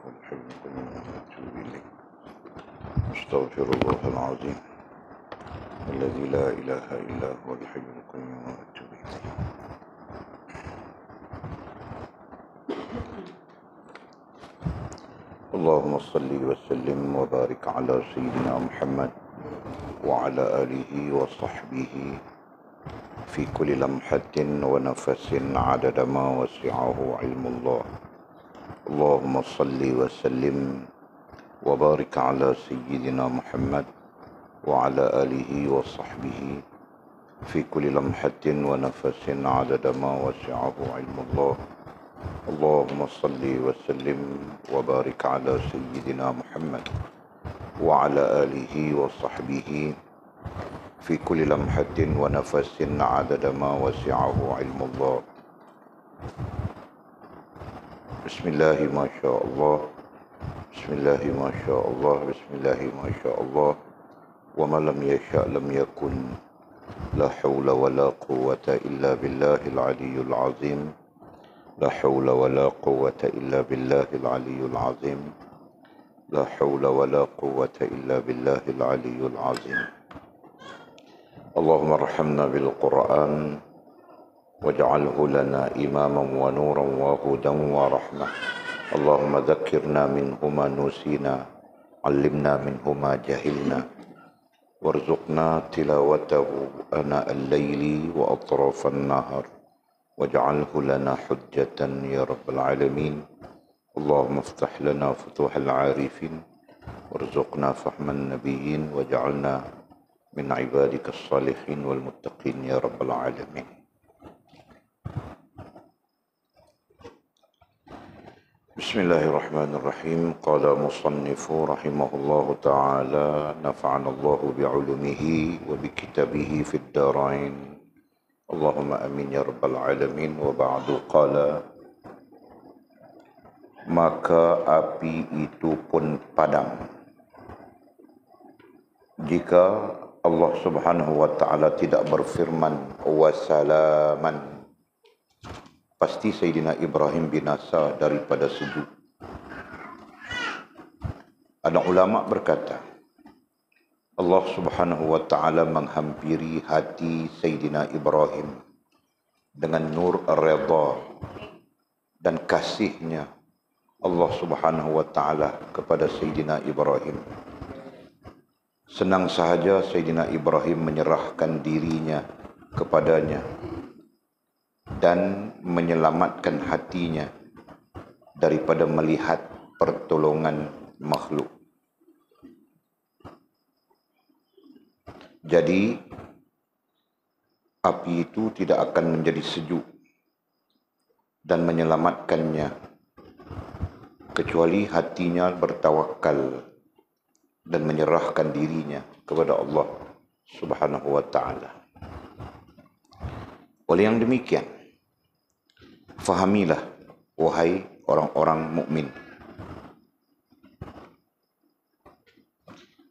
والحي القيوم وأتوب إليه. أستغفر الله العظيم الذي لا إله إلا هو الحي القيوم وأتوب إليه. اللهم صل وسلم وبارك على سيدنا محمد وعلى آله وصحبه في كل لمحة ونفس عدد ما وسعه علم الله. اللهم صل وسلم وبارك على سيدنا محمد وعلى آله وصحبه في كل لمحة ونفس عدد ما وسعه علم الله. اللهم صل وسلم وبارك على سيدنا محمد وعلى آله وصحبه في كل لمحة ونفس عدد ما وسعه علم الله. بسم الله ما شاء الله، بسم الله ما شاء الله، بسم الله ما شاء الله، وما لم يشاء لم يكن. لا حول ولا قوة إلا بالله العلي العظيم. لا حول ولا قوة إلا بالله العلي العظيم. لا حول ولا قوة إلا بالله العلي العظيم. اللهم ارحمنا بالقرآن واجعله لنا إماما ونورا وهدى ورحمة. اللهم ذكرنا منه ما نسينا، علمنا منه ما جهلنا، وارزقنا تلاوته آناء الليل وأطراف النهار، واجعله لنا حجة يا رب العالمين. اللهم افتح لنا فتوح العارفين، وارزقنا فهم النبيين، واجعلنا من عبادك الصالحين والمتقين يا رب العالمين. بسم الله الرحمن الرحيم. قال مصنف رحمه الله تعالى: نفعنا الله بعلومه وبكتابه في الدارين. اللهم امين ya rabbal alamin. Wa ba'du. Qala, maka api itu pun padam jika Allah Subhanahu wa taala tidak berfirman wa salaman, pasti Sayyidina Ibrahim binasa daripada sejuk. Ada ulama berkata, Allah Subhanahu wa taala menghampiri hati Sayyidina Ibrahim dengan nur ar-ridha dan kasihnya Allah Subhanahu wa taala kepada Sayyidina Ibrahim. Senang sahaja Sayyidina Ibrahim menyerahkan dirinya kepadanya dan menyelamatkan hatinya daripada melihat pertolongan makhluk. Jadi api itu tidak akan menjadi sejuk dan menyelamatkannya kecuali hatinya bertawakal dan menyerahkan dirinya kepada Allah Subhanahu wa taala. Oleh yang demikian, fahamilah wahai orang-orang mukmin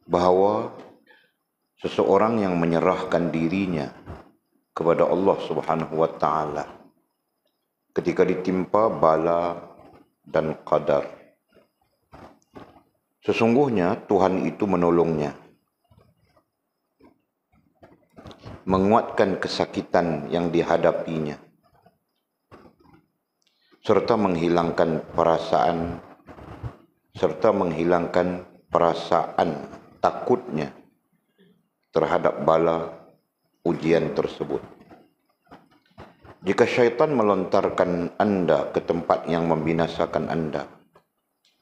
bahawa seseorang yang menyerahkan dirinya kepada Allah Subhanahu wa taala ketika ditimpa bala dan qadar, sesungguhnya Tuhan itu menolongnya, menguatkan kesakitan yang dihadapinya, serta menghilangkan perasaan takutnya terhadap bala ujian tersebut. Jika syaitan melontarkan anda ke tempat yang membinasakan anda,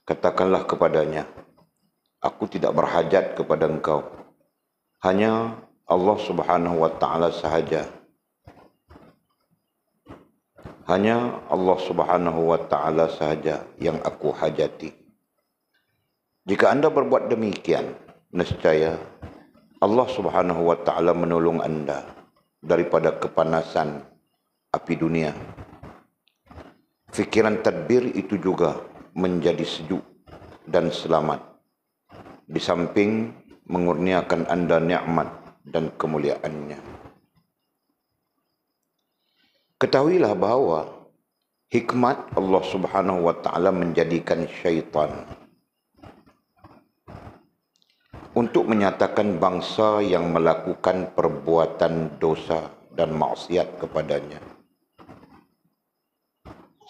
katakanlah kepadanya, aku tidak berhajat kepada engkau, hanya Allah Subhanahu wa taala sahaja. Hanya Allah Subhanahu wa taala sahaja yang aku hajati. Jika anda berbuat demikian, nescaya Allah Subhanahu wa taala menolong anda daripada kepanasan api dunia. Fikiran tadbir itu juga menjadi sejuk dan selamat, di samping mengurniakan anda nikmat dan kemuliaannya. Ketahuilah bahawa hikmat Allah Subhanahu wa taala menjadikan syaitan untuk menyatakan bangsa yang melakukan perbuatan dosa dan maksiat kepadanya.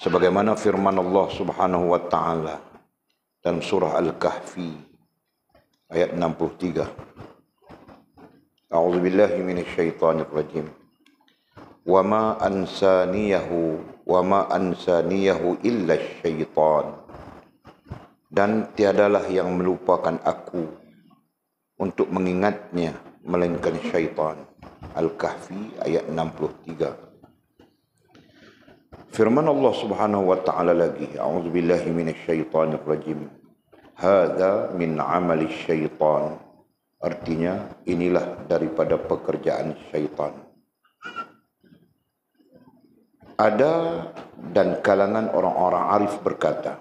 Sebagaimana firman Allah Subhanahu wa taala dalam surah Al-Kahfi ayat 63. A'udzu billahi minasyaitonir rajim. Wa ma ansaniyahu illa syaitan. Dan tiadalah yang melupakan aku untuk mengingatnya melainkan syaitan. Al-Kahfi ayat 63. Firman Allah Subhanahu wa taala lagi, a'udzu billahi minasyaitonir rajim. Hadza min 'amali syaitan. Artinya inilah daripada pekerjaan syaitan. Ada dan kalangan orang-orang arif berkata,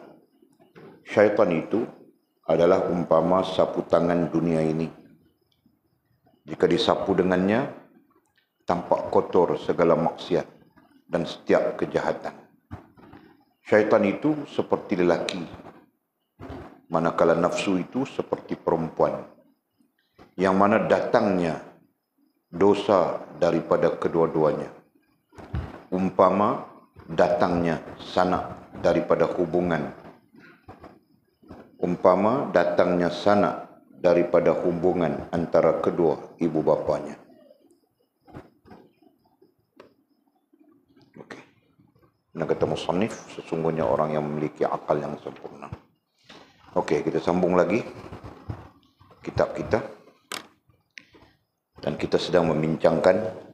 syaitan itu adalah umpama sapu tangan dunia ini. Jika disapu dengannya, tampak kotor segala maksiat dan setiap kejahatan. Syaitan itu seperti lelaki, manakala nafsu itu seperti perempuan, yang mana datangnya dosa daripada kedua-duanya. Umpama datangnya sanak daripada hubungan. Umpama datangnya sanak daripada hubungan antara kedua ibu bapanya. Okey. Nak kata musannif, sesungguhnya orang yang memiliki akal yang sempurna. Okey, kita sambung lagi kitab kita. Dan kita sedang membincangkan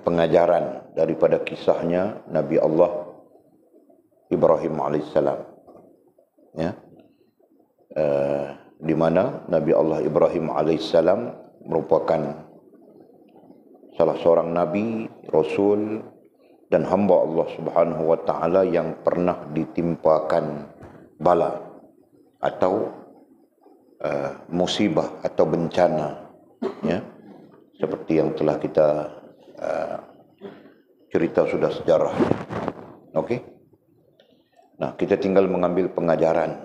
pengajaran daripada kisahnya Nabi Allah Ibrahim alaihissalam, ya, di mana Nabi Allah Ibrahim alaihissalam merupakan salah seorang nabi, rasul dan hamba Allah Subhanahu wa taala yang pernah ditimpakan bala atau musibah atau bencana, ya, seperti yang telah kita cerita sudah sejarah. Okey. Nah, kita tinggal mengambil pengajaran.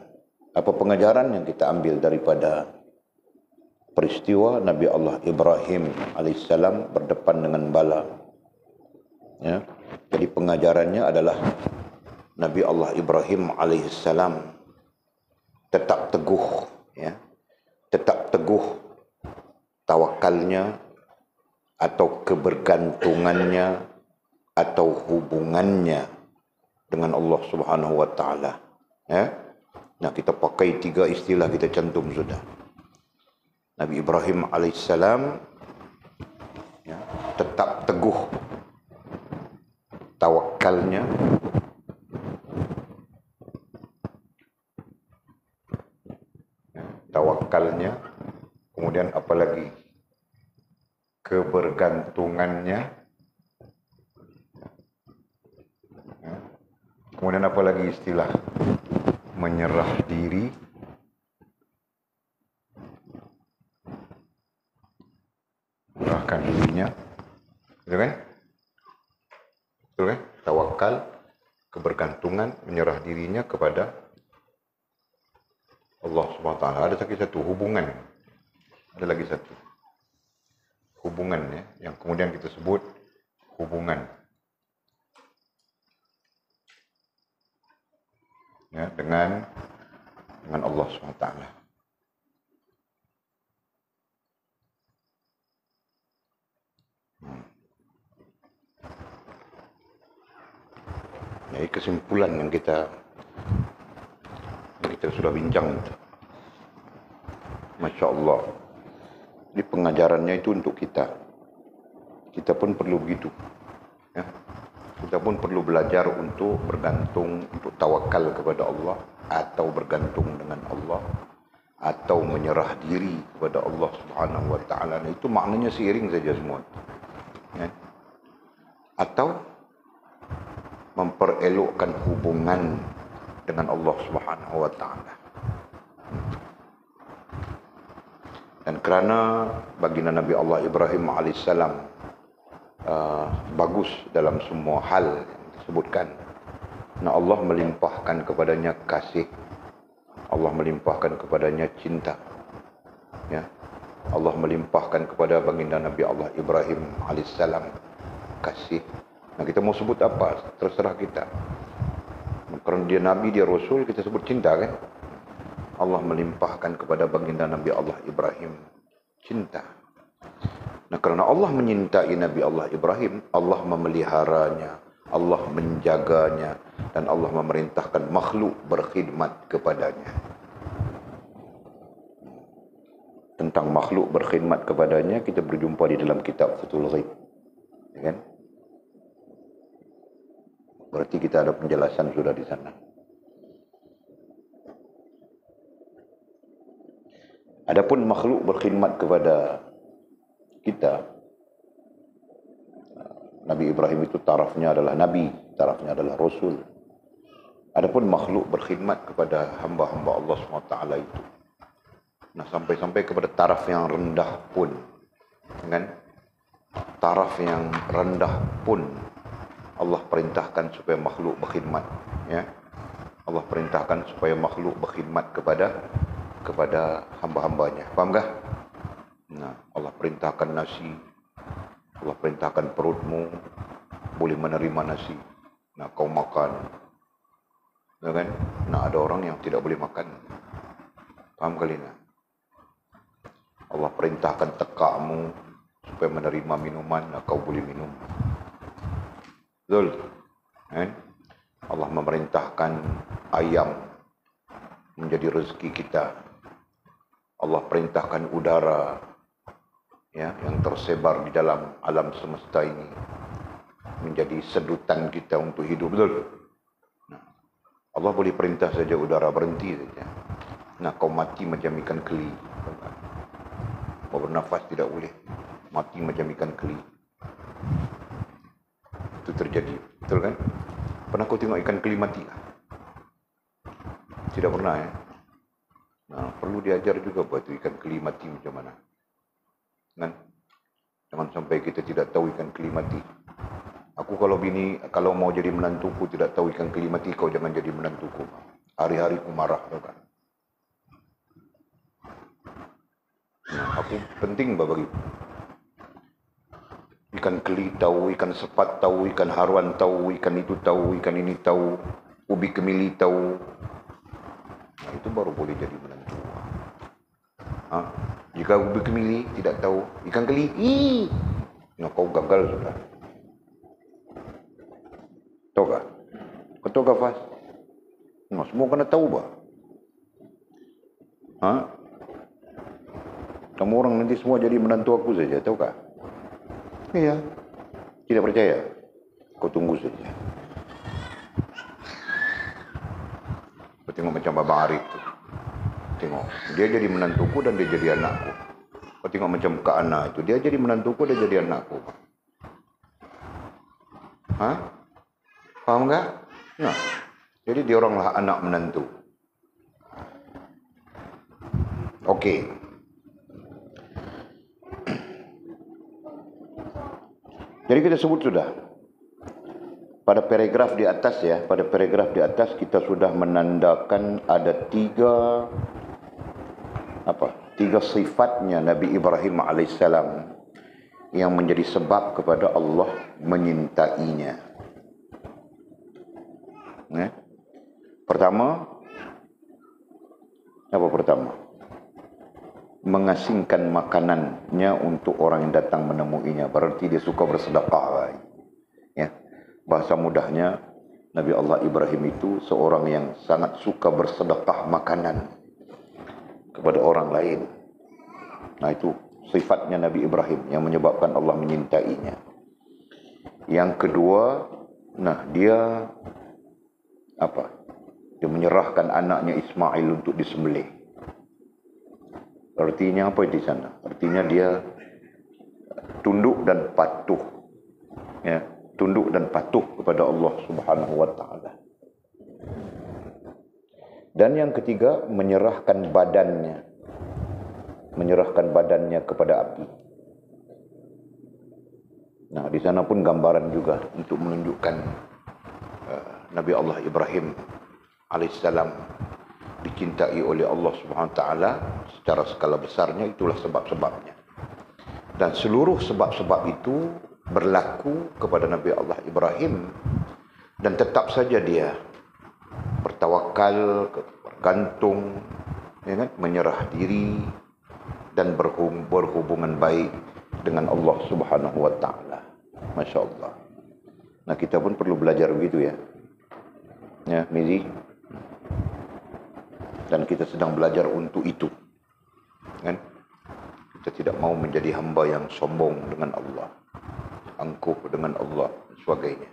Apa pengajaran yang kita ambil daripada peristiwa Nabi Allah Ibrahim alaihissalam berdepan dengan bala? Ya. Jadi pengajarannya adalah Nabi Allah Ibrahim alaihissalam tetap teguh, ya. Tetap teguh tawakalnya atau kebergantungannya atau hubungannya dengan Allah Subhanahu wa taala, ya. Nah, kita pakai 3 istilah kita cantum sudah. Nabi Ibrahim alaihissalam, ya, tetap teguh tawakalnya, kemudian apa lagi? Kebergantungannya, kemudian apa lagi istilah? Menyerah diri, menyerahkan dirinya, betul kan? Betul kan? Tawakal, kebergantungan, menyerah dirinya kepada Allah Subhanahu wa taala. Ada lagi satu, hubungan. Ada lagi satu, hubungan, ya, yang kemudian kita sebut hubungan, ya, dengan Allah SWT. Jadi kesimpulan yang kita sudah bincang itu, Masya Allah. Jadi pengajarannya itu untuk kita. Kita pun perlu begitu, ya. Kita pun perlu belajar untuk bergantung, untuk tawakal kepada Allah, atau bergantung dengan Allah, atau menyerah diri kepada Allah Subhanahu wa taala. Nah, itu maknanya seiring saja semua, ya. Atau memperelokkan hubungan dengan Allah Subhanahu wa taala. Dan kerana baginda Nabi Allah Ibrahim alaihissalam bagus dalam semua hal yang sebutkan. Nah, Allah melimpahkan kepadanya kasih. Allah melimpahkan kepadanya cinta. Ya. Allah melimpahkan kepada baginda Nabi Allah Ibrahim alaihissalam kasih. Nah, kita mau sebut apa? Terserah kita. Kerana dia Nabi, dia Rasul, kita sebut cinta kan? Allah melimpahkan kepada baginda Nabi Allah Ibrahim cinta. Nah, kerana Allah menyintai Nabi Allah Ibrahim, Allah memeliharanya, Allah menjaganya, dan Allah memerintahkan makhluk berkhidmat kepadanya. Tentang makhluk berkhidmat kepadanya, kita berjumpa di dalam kitab Fathul Ghaib. Ya kan? Berarti kita ada penjelasan sudah di sana. Adapun makhluk berkhidmat kepada kita, Nabi Ibrahim itu tarafnya adalah Nabi, tarafnya adalah Rasul. Adapun makhluk berkhidmat kepada hamba-hamba Allah SWT itu, nah sampai-sampai kepada taraf yang rendah pun, kan? Taraf yang rendah pun Allah perintahkan supaya makhluk berkhidmat, ya. Allah perintahkan supaya makhluk berkhidmat kepada hamba-hambanya. Faham tak? Nah, Allah perintahkan nasi, Allah perintahkan perutmu boleh menerima nasi. Nah, kau makan, ya kan? Nah, ada orang yang tidak boleh makan. Faham kali tak? Allah perintahkan tekakmu supaya menerima minuman, nah, kau boleh minum. Betul? Kan? Allah memerintahkan ayam menjadi rezeki kita. Allah perintahkan udara, ya, yang tersebar di dalam alam semesta ini menjadi sedutan kita untuk hidup. Betul? Nah, Allah boleh perintah saja udara berhenti saja. Nah, kau mati macam ikan keli. Kau bernafas tidak boleh. Mati macam ikan keli. Itu terjadi. Betul kan? Pernah kau tengok ikan keli mati? Tidak pernah, ya? Nah, perlu diajar juga buat itu ikan keli mati macam mana. Kan? Jangan sampai kita tidak tahu ikan keli mati. Aku kalau mau jadi menantuku tidak tahu ikan keli mati, kau jangan jadi menantuku. Hari-hari ku marah, tahu kan? Nah, aku penting bagi ikan keli tahu, ikan sepat tahu, ikan haruan tahu, ikan itu tahu, ikan ini tahu, ubi kemili tahu. Nah, itu baru boleh jadi menantu. Jika ubi kemili tidak tahu, ikan keli, nah, kau gagal sudah. Tahu tak? Kau tahu tak, Fas? Nah, semua kena tahu bah. Kamu orang nanti semua jadi menantu aku saja, tahu tak? Iya. Tidak percaya? Kau tunggu saja. Kau tengok macam Abang Arif tu. Tengok. Dia jadi menantuku dan dia jadi anakku. Kau tengok macam Kak Ana itu. Dia jadi menantuku, dia jadi anakku. Faham tak? Nah. Jadi dia oranglah anak menantu. Okey. Jadi kita sebut sudah pada paragraf di atas, ya, pada paragraf di atas kita sudah menandakan ada tiga sifatnya Nabi Ibrahim alaihissalam yang menjadi sebab kepada Allah menyintainya. Pertama, apa pertama? Mengasingkan makanannya untuk orang yang datang menemuinya. Berarti dia suka bersedekah. Ya. Bahasa mudahnya, Nabi Allah Ibrahim itu seorang yang sangat suka bersedekah makanan kepada orang lain. Nah, itu sifatnya Nabi Ibrahim yang menyebabkan Allah menyintainya. Yang kedua, nah, dia dia menyerahkan anaknya Ismail untuk disembelih. Artinya apa di sana? Artinya dia tunduk dan patuh, ya, tunduk dan patuh kepada Allah Subhanahu wa taala. Dan yang ketiga, menyerahkan badannya kepada api. Nah, di sana pun gambaran juga untuk menunjukkan Nabi Allah Ibrahim alaihissalam dicintai oleh Allah Subhanahu wa taala secara skala besarnya, itulah sebab-sebabnya. Dan seluruh sebab-sebab itu berlaku kepada Nabi Allah Ibrahim, dan tetap saja dia bertawakal, bergantung, ya kan, menyerah diri dan berhubungan baik dengan Allah Subhanahu wa taala. Masya Allah. Nah, kita pun perlu belajar begitu ya. Ya, Mizi. Dan kita sedang belajar untuk itu. Kan? Kita tidak mau menjadi hamba yang sombong dengan Allah, angkuh dengan Allah dan sebagainya.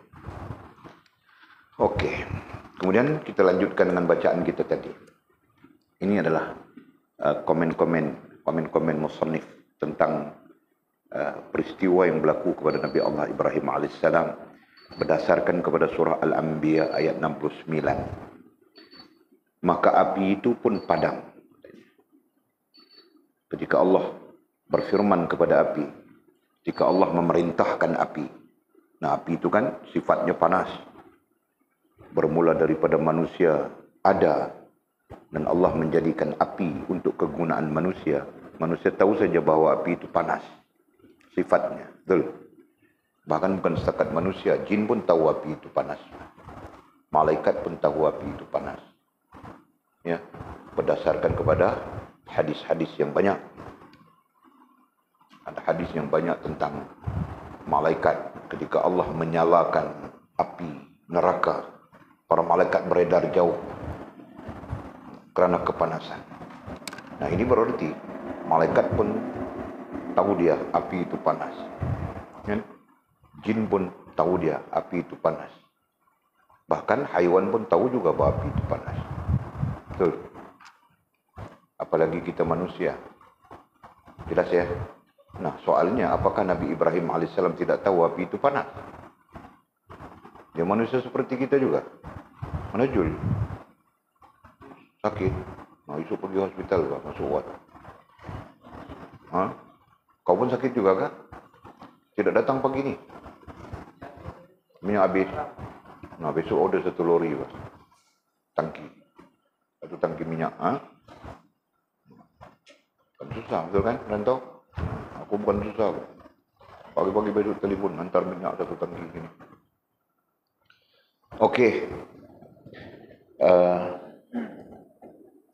Okey. Kemudian kita lanjutkan dengan bacaan kita tadi. Ini adalah komen-komen musannif tentang peristiwa yang berlaku kepada Nabi Allah Ibrahim alaihissalam berdasarkan kepada surah Al-Anbiya ayat 69. Maka api itu pun padam. Ketika Allah berfirman kepada api, ketika Allah memerintahkan api. Nah, api itu kan sifatnya panas. Bermula daripada manusia ada, dan Allah menjadikan api untuk kegunaan manusia. Manusia tahu saja bahawa api itu panas sifatnya, betul. Bahkan bukan setakat manusia, jin pun tahu api itu panas. Malaikat pun tahu api itu panas. Ya, berdasarkan kepada hadis-hadis yang banyak. Ada hadis yang banyak tentang malaikat ketika Allah menyalakan api neraka, para malaikat beredar jauh kerana kepanasan. Nah, ini berarti malaikat pun tahu dia api itu panas. Ya? Jin pun tahu dia api itu panas. Bahkan haiwan pun tahu juga bahawa api itu panas. Betul. Apalagi kita manusia. Jelas ya? Nah, soalnya apakah Nabi Ibrahim alaihissalam tidak tahu api itu panas? Dia manusia seperti kita juga. Mana Jul? Sakit. Nah, esok pergi hospital kah? Masuk ward. Ha? Kau pun sakit juga kah? Tidak datang pagi ni? Minyak habis. Nah, besok order 1 lori bah. Tangki. 1 tangki minyak. Ha? Kan susah, betul kan? Rantau? Aku bukan susah. Pagi-pagi besok telefon, hantar minyak 1 tangki sini. Okey.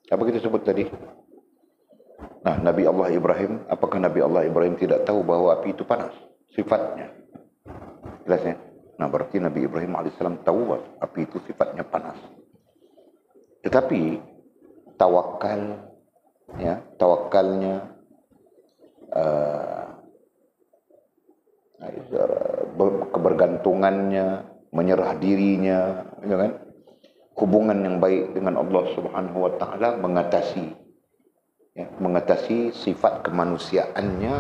Apa kita sebut tadi? Nah, Nabi Allah Ibrahim, apakah Nabi Allah Ibrahim tidak tahu bahawa api itu panas? Sifatnya. Jelas ya? Nah, berarti Nabi Ibrahim alaihissalam tahu bahawa api itu sifatnya panas. Tetapi tawakal, ya, tawakalnya, kebergantungannya, menyerah dirinya, ya kan? Hubungan yang baik dengan Allah Subhanahu wa taala mengatasi, ya, mengatasi sifat kemanusiaannya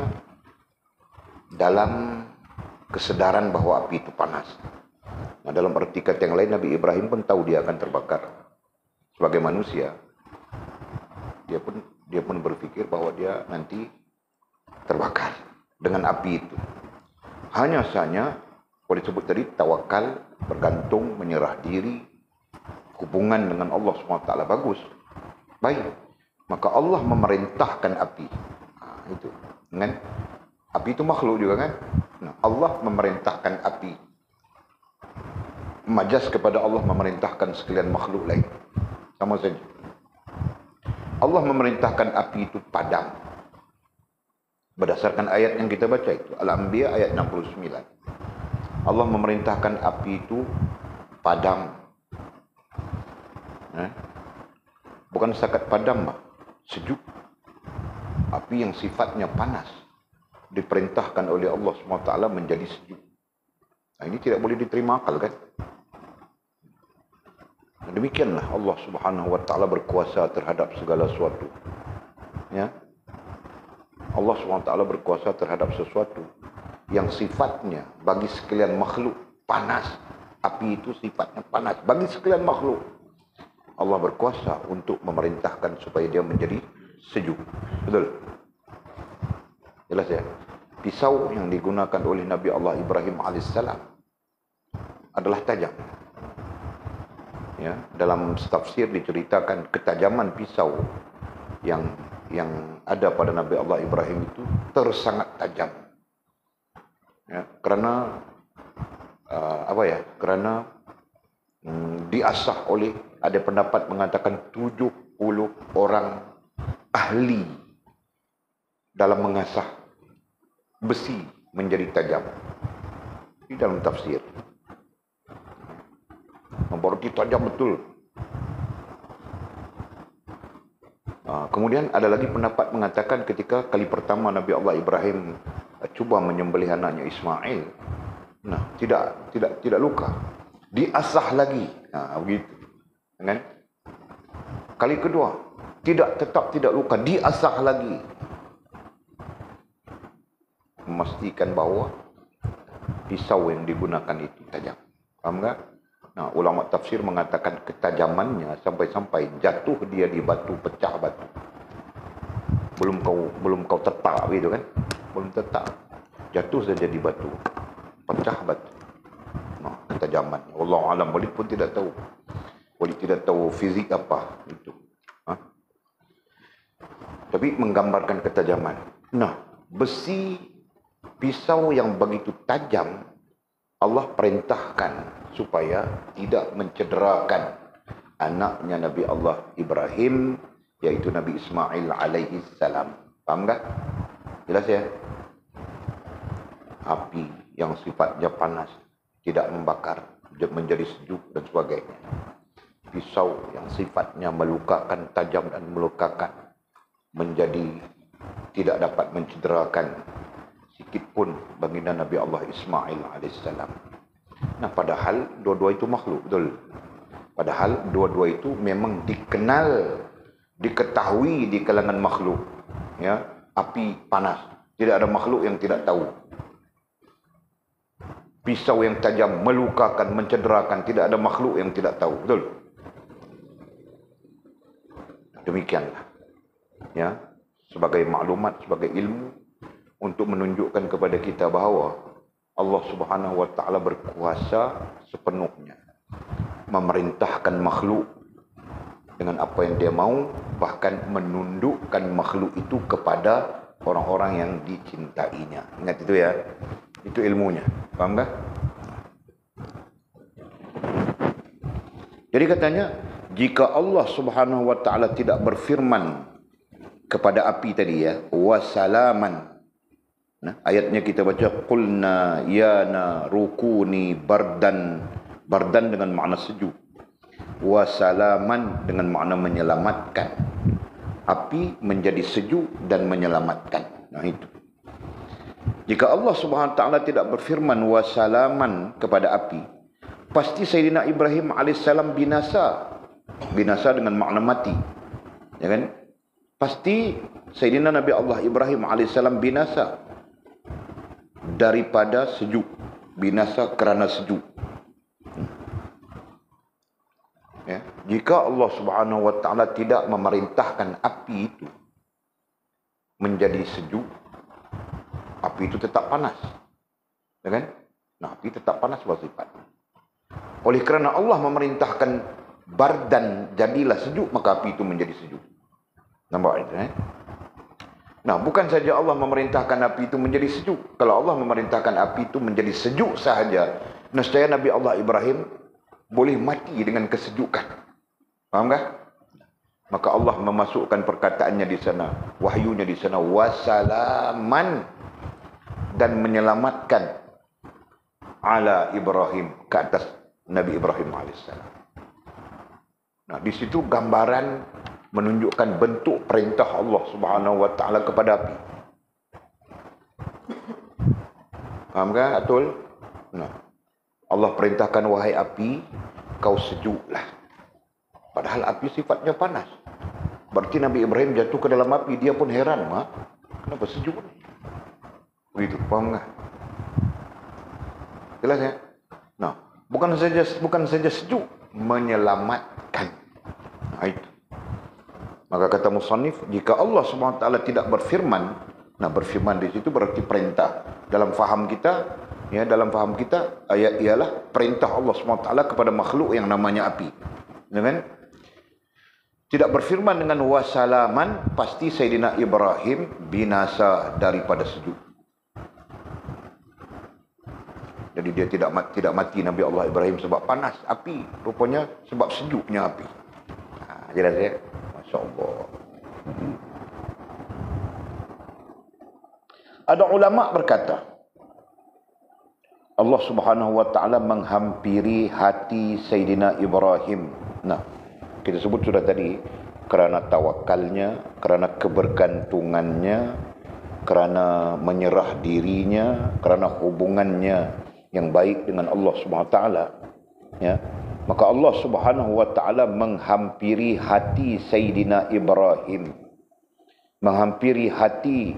dalam kesadaran bahawa api itu panas. Nah, dalam arti kata yang lain, Nabi Ibrahim pun tahu dia akan terbakar. Sebagai manusia, dia pun berpikir bahawa dia nanti terbakar dengan api itu. Hanya saja, boleh disebut tadi, tawakal, bergantung, menyerah diri, hubungan dengan Allah SWT bagus, baik. Maka Allah memerintahkan api. Itu, kan? Api itu makhluk juga kan? Nah, Allah memerintahkan api. Majas kepada Allah memerintahkan sekalian makhluk lain. Sama saja. Allah memerintahkan api itu padam. Berdasarkan ayat yang kita baca itu, Al-Anbiya ayat 69. Allah memerintahkan api itu padam. Bukan setakat padam, sejuk. Api yang sifatnya panas diperintahkan oleh Allah SWT menjadi sejuk. Nah, ini tidak boleh diterima akal kan? Demikianlah Allah Subhanahu wa taala berkuasa terhadap segala sesuatu. Ya. Allah SWT berkuasa terhadap sesuatu yang sifatnya bagi sekalian makhluk panas. Api itu sifatnya panas bagi sekalian makhluk. Allah berkuasa untuk memerintahkan supaya dia menjadi sejuk. Betul? Jelas ya? Pisau yang digunakan oleh Nabi Allah Ibrahim alaihissalam adalah tajam. Ya, dalam tafsir diceritakan ketajaman pisau yang ada pada Nabi Allah Ibrahim itu tersangat tajam. Ya, karena Karena diasah oleh, ada pendapat mengatakan 70 orang ahli dalam mengasah besi menjadi tajam. Di dalam tafsir. Berarti tajam betul. Kemudian ada lagi pendapat mengatakan ketika kali pertama Nabi Allah Ibrahim cuba menyembelih anaknya Ismail, tidak luka, diasah lagi, begitu, kan? Kali kedua tetap tidak luka, diasah lagi, memastikan bahawa pisau yang digunakan itu tajam. Faham tak? Nah, ulama tafsir mengatakan ketajamannya sampai-sampai jatuh dia di batu, pecah batu. Belum kau tetak gitu kan? Belum tetak. Jatuh saja di batu, pecah batu. Nah, ketajamannya. Wallahu alam, Walid pun tidak tahu. Walid tidak tahu fizik apa itu. Tapi menggambarkan ketajaman. Nah, besi pisau yang begitu tajam, Allah perintahkan supaya tidak mencederakan anaknya Nabi Allah Ibrahim, yaitu Nabi Ismail alaihi salam. Faham tak? Jelas ya? Api yang sifatnya panas tidak membakar, menjadi sejuk dan sebagainya. Pisau yang sifatnya melukakan, tajam dan melukakan, menjadi tidak dapat mencederakan sikit pun baginda Nabi Allah Ismail alaihissalam. Nah, padahal dua-dua itu makhluk, betul. Padahal dua-dua itu memang diketahui di kalangan makhluk. Ya, api panas, tidak ada makhluk yang tidak tahu. Pisau yang tajam melukakan, mencederakan, tidak ada makhluk yang tidak tahu, betul. Demikianlah. Ya, sebagai maklumat, sebagai ilmu untuk menunjukkan kepada kita bahawa Allah Subhanahu wa taala berkuasa sepenuhnya memerintahkan makhluk dengan apa yang dia mau, bahkan menundukkan makhluk itu kepada orang-orang yang dicintainya. Ingat itu ya. Itu ilmunya. Paham tak? Jadi katanya, jika Allah Subhanahu wa taala tidak berfirman kepada api tadi ya, wasalaman. Nah, ayatnya kita baca qulna ya narukuni bardan dengan makna sejuk, wasalaman dengan makna menyelamatkan. Api menjadi sejuk dan menyelamatkan. Nah, itu. Jika Allah Subhanahu wa taala tidak berfirman wasalaman kepada api, pasti Sayyidina Ibrahim alaihissalam binasa. Binasa dengan makna mati. Ya kan? Pasti Sayyidina Nabi Allah Ibrahim alaihissalam binasa daripada sejuk, binasa kerana sejuk. Ya, jika Allah Subhanahu wa taala tidak memerintahkan api itu menjadi sejuk, api itu tetap panas. Ya kan? Nah, api tetap panas bersifat. Oleh kerana Allah memerintahkan bardan, jadilah sejuk, maka api itu menjadi sejuk. Nampak itu, Nah, bukan saja Allah memerintahkan api itu menjadi sejuk. Kalau Allah memerintahkan api itu menjadi sejuk sahaja, nescaya Nabi Allah Ibrahim boleh mati dengan kesejukan. Faham tak? Maka Allah memasukkan perkataannya di sana, wahyunya di sana, wasalaman, dan menyelamatkan ala Ibrahim, ke atas Nabi Ibrahim alaihissalam. Nah, di situ gambaran menunjukkan bentuk perintah Allah Subhanahu wa taala kepada api. Faham kan, Atul? Nah, Allah perintahkan, wahai api, kau sejuklah. Padahal api sifatnya panas. Berarti Nabi Ibrahim jatuh ke dalam api, dia pun heran, kenapa sejuk? Begitu, paham tak? Jelas ya? Nah, bukan saja sejuk, menyelamatkan. Nah, itu. Maka kata musannif, jika Allah SWT tidak berfirman, nah berfirman di situ berarti perintah. Dalam faham kita, ayat ialah perintah Allah SWT kepada makhluk yang namanya api. Dengan tidak berfirman dengan wasalaman, pasti Sayyidina Ibrahim binasa daripada sejuk. Jadi dia tidak mati Nabi Allah Ibrahim sebab panas api, rupanya sebab sejuknya api. Jelas ya? Masya Allah. Ada ulama berkata, Allah Subhanahu wa taala menghampiri hati Sayyidina Ibrahim. Nah, kita sebut sudah tadi, kerana tawakalnya, kerana kebergantungannya, kerana menyerah dirinya, kerana hubungannya yang baik dengan Allah Subhanahu wa taala, ya. Maka Allah Subhanahu wa taala menghampiri hati Sayyidina Ibrahim. Menghampiri hati.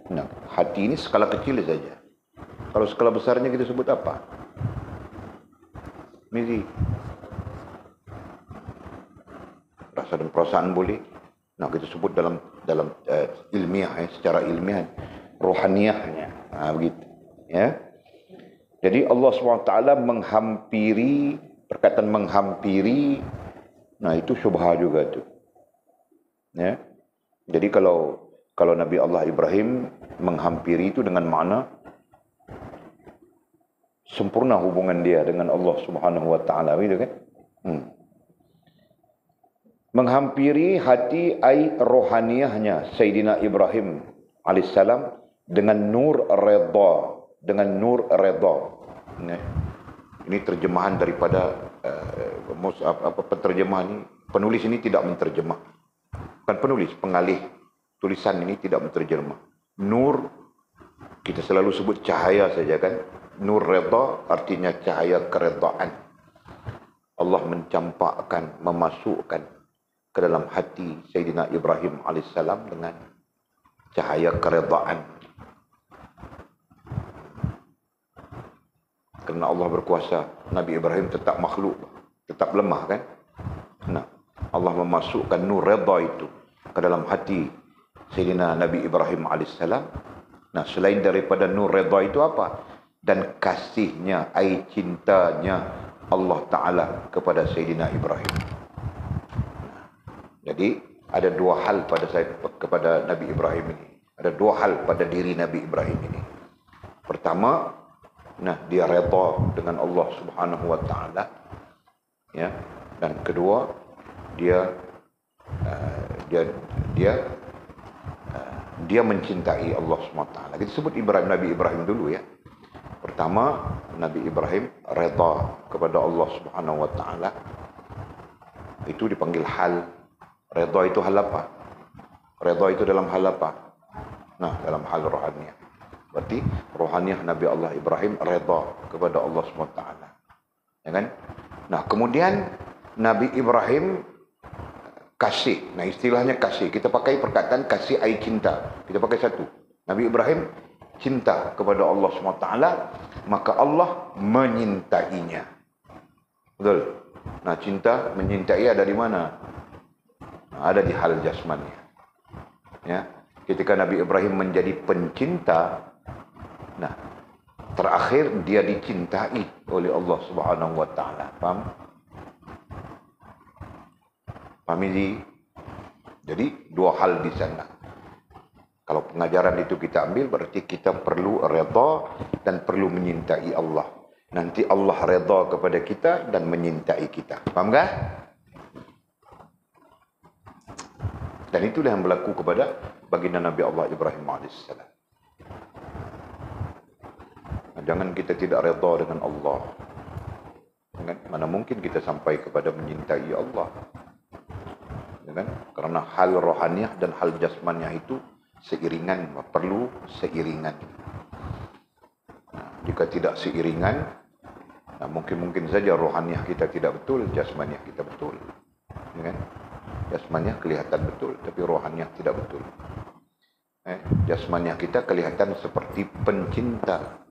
Nah, hati ini skala kecil saja. Kalau skala besarnya kita sebut apa? Miri. Rasa dan perasaan boleh. Nah, kita sebut dalam ilmiah, secara ilmiah, rohaniahnya. Begitu. Ya. Jadi Allah SWT menghampiri, perkataan menghampiri, nah itu syubhah juga tu. Ya. Jadi kalau Nabi Allah Ibrahim menghampiri itu dengan makna sempurna hubungan dia dengan Allah Subhanahu wa taala, gitu kan? Menghampiri hati ai rohaniahnya Sayyidina Ibrahim alaihissalam dengan nur redha, dengan nur redha. Ini terjemahan daripada penterjemah ini, penulis ini tidak menterjemah. Bukan penulis, pengalih tulisan ini tidak menterjemah. Nur, kita selalu sebut cahaya saja kan. Nur redha artinya cahaya keredaan. Allah mencampakkan, memasukkan ke dalam hati Sayyidina Ibrahim alaihissalam dengan cahaya keredaan. Kerana Allah berkuasa, Nabi Ibrahim tetap makhluk, tetap lemah kan. Nah, Allah memasukkan nur redha itu ke dalam hati Sayyidina Nabi Ibrahim alaihissalam. Nah, selain daripada nur redha itu apa? Dan kasihnya, ai cintanya Allah Ta'ala kepada Sayyidina Ibrahim. Jadi, ada dua hal kepada Nabi Ibrahim ini. Ada dua hal pada diri Nabi Ibrahim ini. Pertama, dia redha dengan Allah Subhanahu wa taala, ya. Dan kedua, dia mencintai Allah Subhanahu wa taala. Kita sebut Nabi Ibrahim dulu ya. Pertama, Nabi Ibrahim redha kepada Allah Subhanahu wa taala. Itu dipanggil hal. Redha itu hal apa? Redha itu dalam hal apa? Nah, dalam hal rohaniah. Berarti rohaniah Nabi Allah Ibrahim redha kepada Allah SWT. Ya kan? Nah, kemudian Nabi Ibrahim kasih. Nah, istilahnya kasih. Kita pakai perkataan kasih ai cinta. Kita pakai satu. Nabi Ibrahim cinta kepada Allah SWT, maka Allah menyintainya. Betul? Nah, cinta, menyintai ada di mana? Nah, ada di hal jasmani. Ya. Ketika Nabi Ibrahim menjadi pencinta, nah, terakhir dia dicintai oleh Allah Subhanahu wa taala. Paham? Paham ini? Jadi dua hal di sana. Kalau pengajaran itu kita ambil, berarti kita perlu redha dan perlu menyintai Allah. Nanti Allah redha kepada kita dan menyintai kita. Paham tak? Dan itulah yang berlaku kepada baginda Nabi Allah Ibrahim AS. Jangan kita tidak redha dengan Allah. Mana mungkin kita sampai kepada menyintai Allah. Karena hal rohaniah dan hal jasmaniah itu seiringan, perlu seiringan. Nah, jika tidak seiringan, nah mungkin saja rohaniah kita tidak betul, jasmaniah kita betul. Jasmaniah kelihatan betul, tapi rohaniah tidak betul. Jasmaniah kita kelihatan seperti pencinta,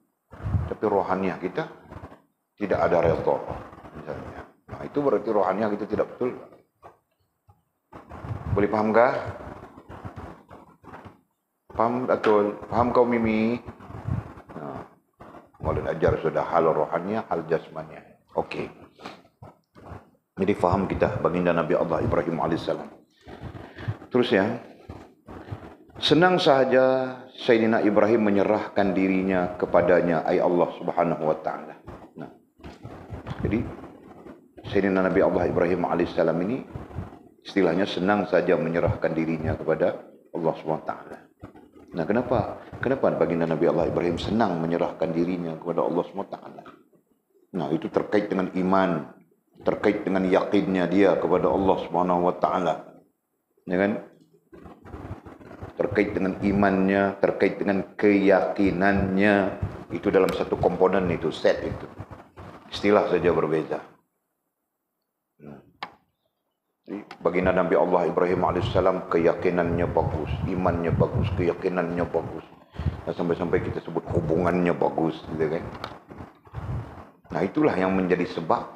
tapi rohaniah kita tidak ada redha, misalnya. Nah, itu berarti rohaniah kita tidak betul. Boleh paham kah? Paham betul? Paham kau Mimi? Maulid ajar sudah hal rohaniah, hal jasmaniah. Okey. Jadi faham kita baginda Nabi Allah Ibrahim alaihissalam. Terus ya, senang sahaja Sayyidina Ibrahim menyerahkan dirinya kepadanya, ay Allah Subhanahu wa taala. Nah, jadi Sayyidina Nabi Allah Ibrahim alaihissalam ini istilahnya senang saja menyerahkan dirinya kepada Allah Subhanahu wa taala. Nah, kenapa baginda Nabi Allah Ibrahim senang menyerahkan dirinya kepada Allah Subhanahu wa taala? Nah, itu terkait dengan iman, terkait dengan yakinnya dia kepada Allah Subhanahu wa taala. Ya kan? Terkait dengan imannya, terkait dengan keyakinannya, itu dalam satu komponen itu, set itu. Istilah saja berbeza. Baginda Nabi Allah Ibrahim alaihissalam keyakinannya bagus, imannya bagus, keyakinannya bagus. Dan sampai-sampai kita sebut hubungannya bagus, gitu kan? Nah, itulah yang menjadi sebab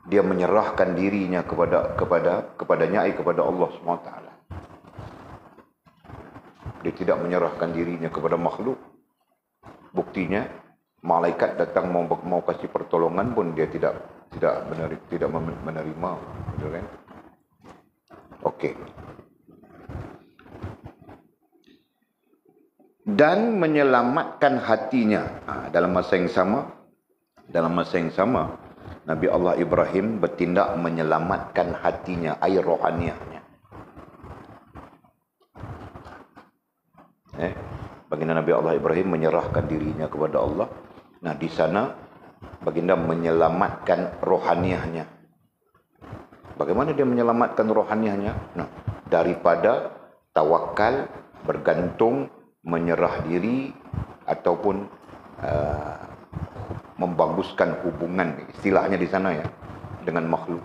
dia menyerahkan dirinya kepadanya kepada Allah SWT. Dia tidak menyerahkan dirinya kepada makhluk. Buktinya malaikat datang mau kasih pertolongan pun dia tidak menerima, gitu kan? Okey. Dan menyelamatkan hatinya. Dalam masa yang sama, Nabi Allah Ibrahim bertindak menyelamatkan hatinya, air rohaniahnya. Baginda Nabi Allah Ibrahim menyerahkan dirinya kepada Allah. Nah, di sana baginda menyelamatkan rohaniahnya. Bagaimana dia menyelamatkan rohaniahnya? Nah, daripada tawakal, bergantung, menyerah diri, ataupun membaguskan hubungan, istilahnya di sana ya, dengan makhluk.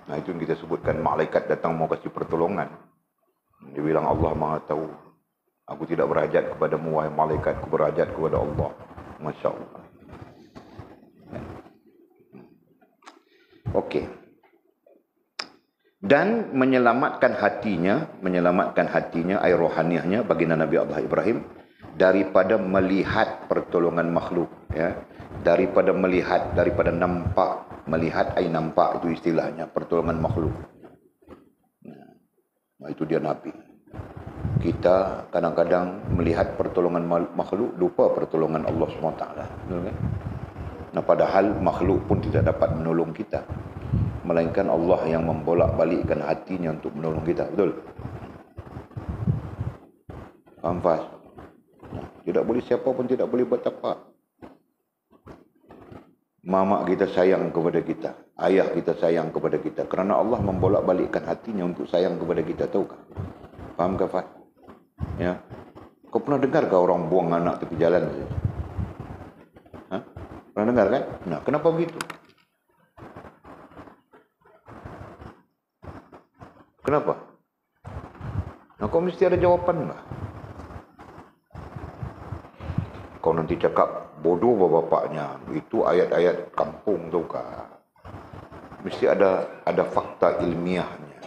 Nah, itu yang kita sebutkan, malaikat datang mau kasih pertolongan. Dia bilang, Allah Maha Tahu. Aku tidak berhajat kepadamu, wahai malaikat, aku berhajat kepada Allah. Masya Allah. Okey. Dan menyelamatkan hatinya, air rohaniahnya baginda Nabi Allah Ibrahim daripada melihat pertolongan makhluk, ya. Daripada nampak, melihat ai nampak, itu istilahnya pertolongan makhluk. Nah, itu dia Nabi. Kita kadang-kadang melihat pertolongan makhluk, lupa pertolongan Allah SWT. Betul kan? Nah, padahal makhluk pun tidak dapat menolong kita, melainkan Allah yang membolak-balikkan hatinya untuk menolong kita. Betul? Faham, Fas? Nah, tidak boleh, siapa pun tidak boleh buat apa. Mama kita sayang kepada kita, ayah kita sayang kepada kita, kerana Allah membolak-balikkan hatinya untuk sayang kepada kita. Tahukah? Faham ke, Fas? Ya. Kau pernah dengar ke orang buang anak tepi jalan? Pernah dengar kan? Nah, kenapa begitu? Kenapa? Nah, kau mesti ada jawapan lah. Kau nanti cakap bodoh bapaknya, itu ayat-ayat kampung tu kah? Mesti ada fakta ilmiahnya,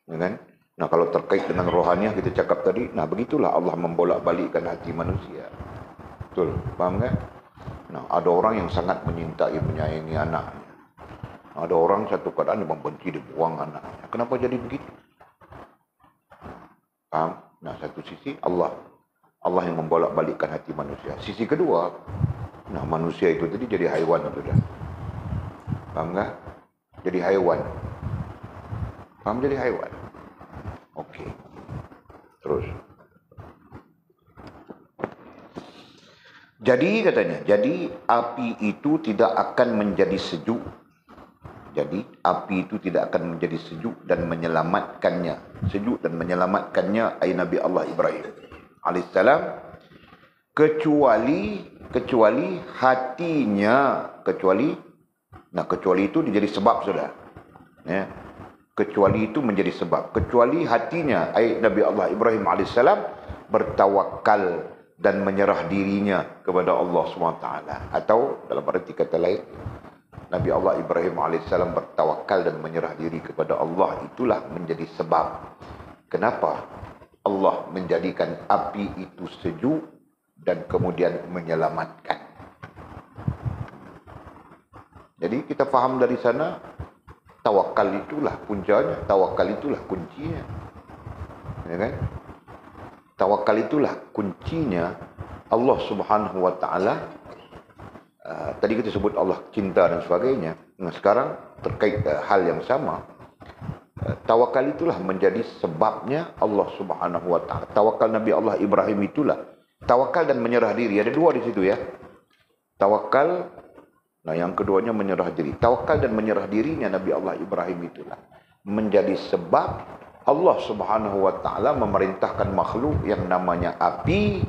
ya kan? Nah, kalau terkait dengan rohaniah kita cakap tadi, nah begitulah Allah membolak-balikkan hati manusia. Betul, faham kan? Nah, ada orang yang sangat menyintai, menyayangi anaknya. Ada orang satu keadaan yang membenci, dibuang anaknya. Kenapa jadi begitu? Faham? Nah, satu sisi Allah yang membolak-balikkan hati manusia. Sisi kedua, nah manusia itu tadi jadi haiwan sudah. Faham tak? Jadi haiwan. Faham, jadi haiwan. Okey. Terus. Jadi katanya, jadi api itu tidak akan menjadi sejuk. Jadi api itu tidak akan menjadi sejuk dan menyelamatkannya. Sejuk dan menyelamatkannya ai Nabi Allah Ibrahim alaihissalam, kecuali hatinya, kecuali itu menjadi sebab sudah. Ya. Kecuali itu menjadi sebab. Kecuali hatinya ai Nabi Allah Ibrahim alaihissalam bertawakal dan menyerah dirinya kepada Allah SWT. Atau dalam arti kata lain, Nabi Allah Ibrahim alaihissalam bertawakal dan menyerah diri kepada Allah, itulah menjadi sebab kenapa Allah menjadikan api itu sejuk dan kemudian menyelamatkan. Jadi kita faham dari sana, tawakal itulah puncanya, tawakal itulah kuncinya. Ya kan? Tawakal itulah kuncinya. Allah Subhanahu wa taala, tadi kita sebut Allah cinta dan sebagainya. Nah, sekarang terkait hal yang sama, tawakal itulah menjadi sebabnya Allah Subhanahu wa taala. Tawakal Nabi Allah Ibrahim itulah tawakal dan menyerah diri. Ada dua di situ ya. Tawakal, nah yang keduanya menyerah diri. Tawakal dan menyerah dirinya Nabi Allah Ibrahim itulah menjadi sebab Allah Subhanahu wa taala memerintahkan makhluk yang namanya api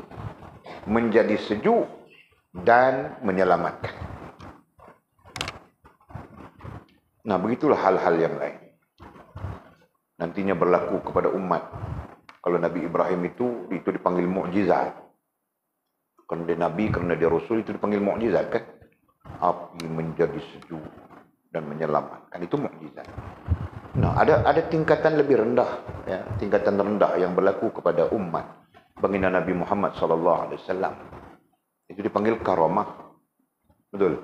menjadi sejuk dan menyelamatkan. Nah, begitulah hal-hal yang lain nantinya berlaku kepada umat. Kalau Nabi Ibrahim itu dipanggil mukjizat. Karena dia Nabi, karena dia Rasul, itu dipanggil mukjizat kan? Api menjadi sejuk dan menyelamatkan, itu mukjizat. Nah, ada tingkatan lebih rendah, ya, tingkatan rendah yang berlaku kepada umat baginda Nabi Muhammad SAW. Itu dipanggil karamah. Betul.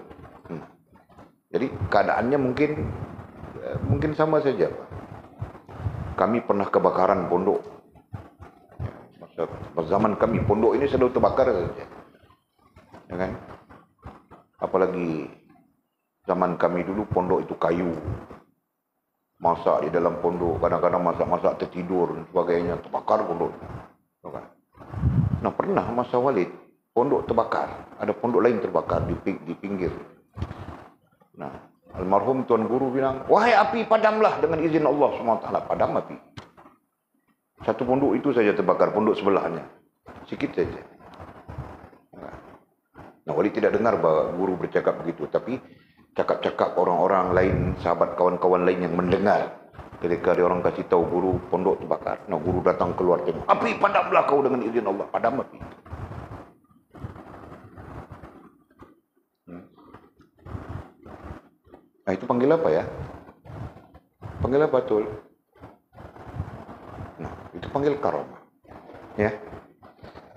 Jadi keadaannya mungkin sama saja. Kami pernah kebakaran pondok. Masa zaman kami pondok ini selalu terbakar saja. Ya kan? Apalagi zaman kami dulu pondok itu kayu. Masak di dalam pondok, kadang-kadang masak-masak tertidur dan sebagainya, terbakar pondok. Nah, pernah masa Walid pondok terbakar, ada pondok lain terbakar di pinggir. Nah, almarhum Tuan Guru bilang, wahai api padamlah dengan izin Allah SWT. Padam api. Satu pondok itu saja terbakar, pondok sebelahnya. Sikit saja. Nah, Walid tidak dengar bahwa guru bercakap begitu, tapi cakap-cakap orang-orang lain, sahabat kawan-kawan lain yang mendengar. Ketika dia orang kasih tahu guru pondok terbakar. Nah, guru datang keluar tengok, api padamlah kau dengan izin Allah. Padam api. Nah, itu panggil apa ya? Panggil apa betul? Nah, itu panggil karamah. Ya.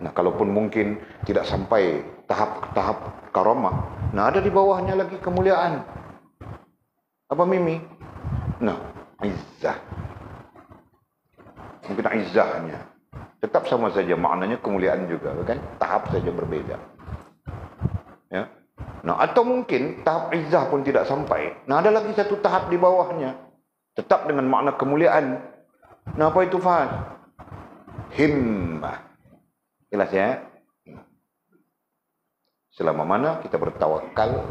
Nah, kalaupun mungkin tidak sampai tahap karamah, nah ada di bawahnya lagi kemuliaan. Apa Mimi? Nah, izzah. Mungkin izzahnya. Tetap sama saja maknanya kemuliaan juga, kan? Tahap saja berbeda. Ya. Nah, atau mungkin tahap izzah pun tidak sampai. Nah, ada lagi satu tahap di bawahnya. Tetap dengan makna kemuliaan. Nah, apa itu Fahad? Himmah. Jelas ya? Selama mana kita bertawakal,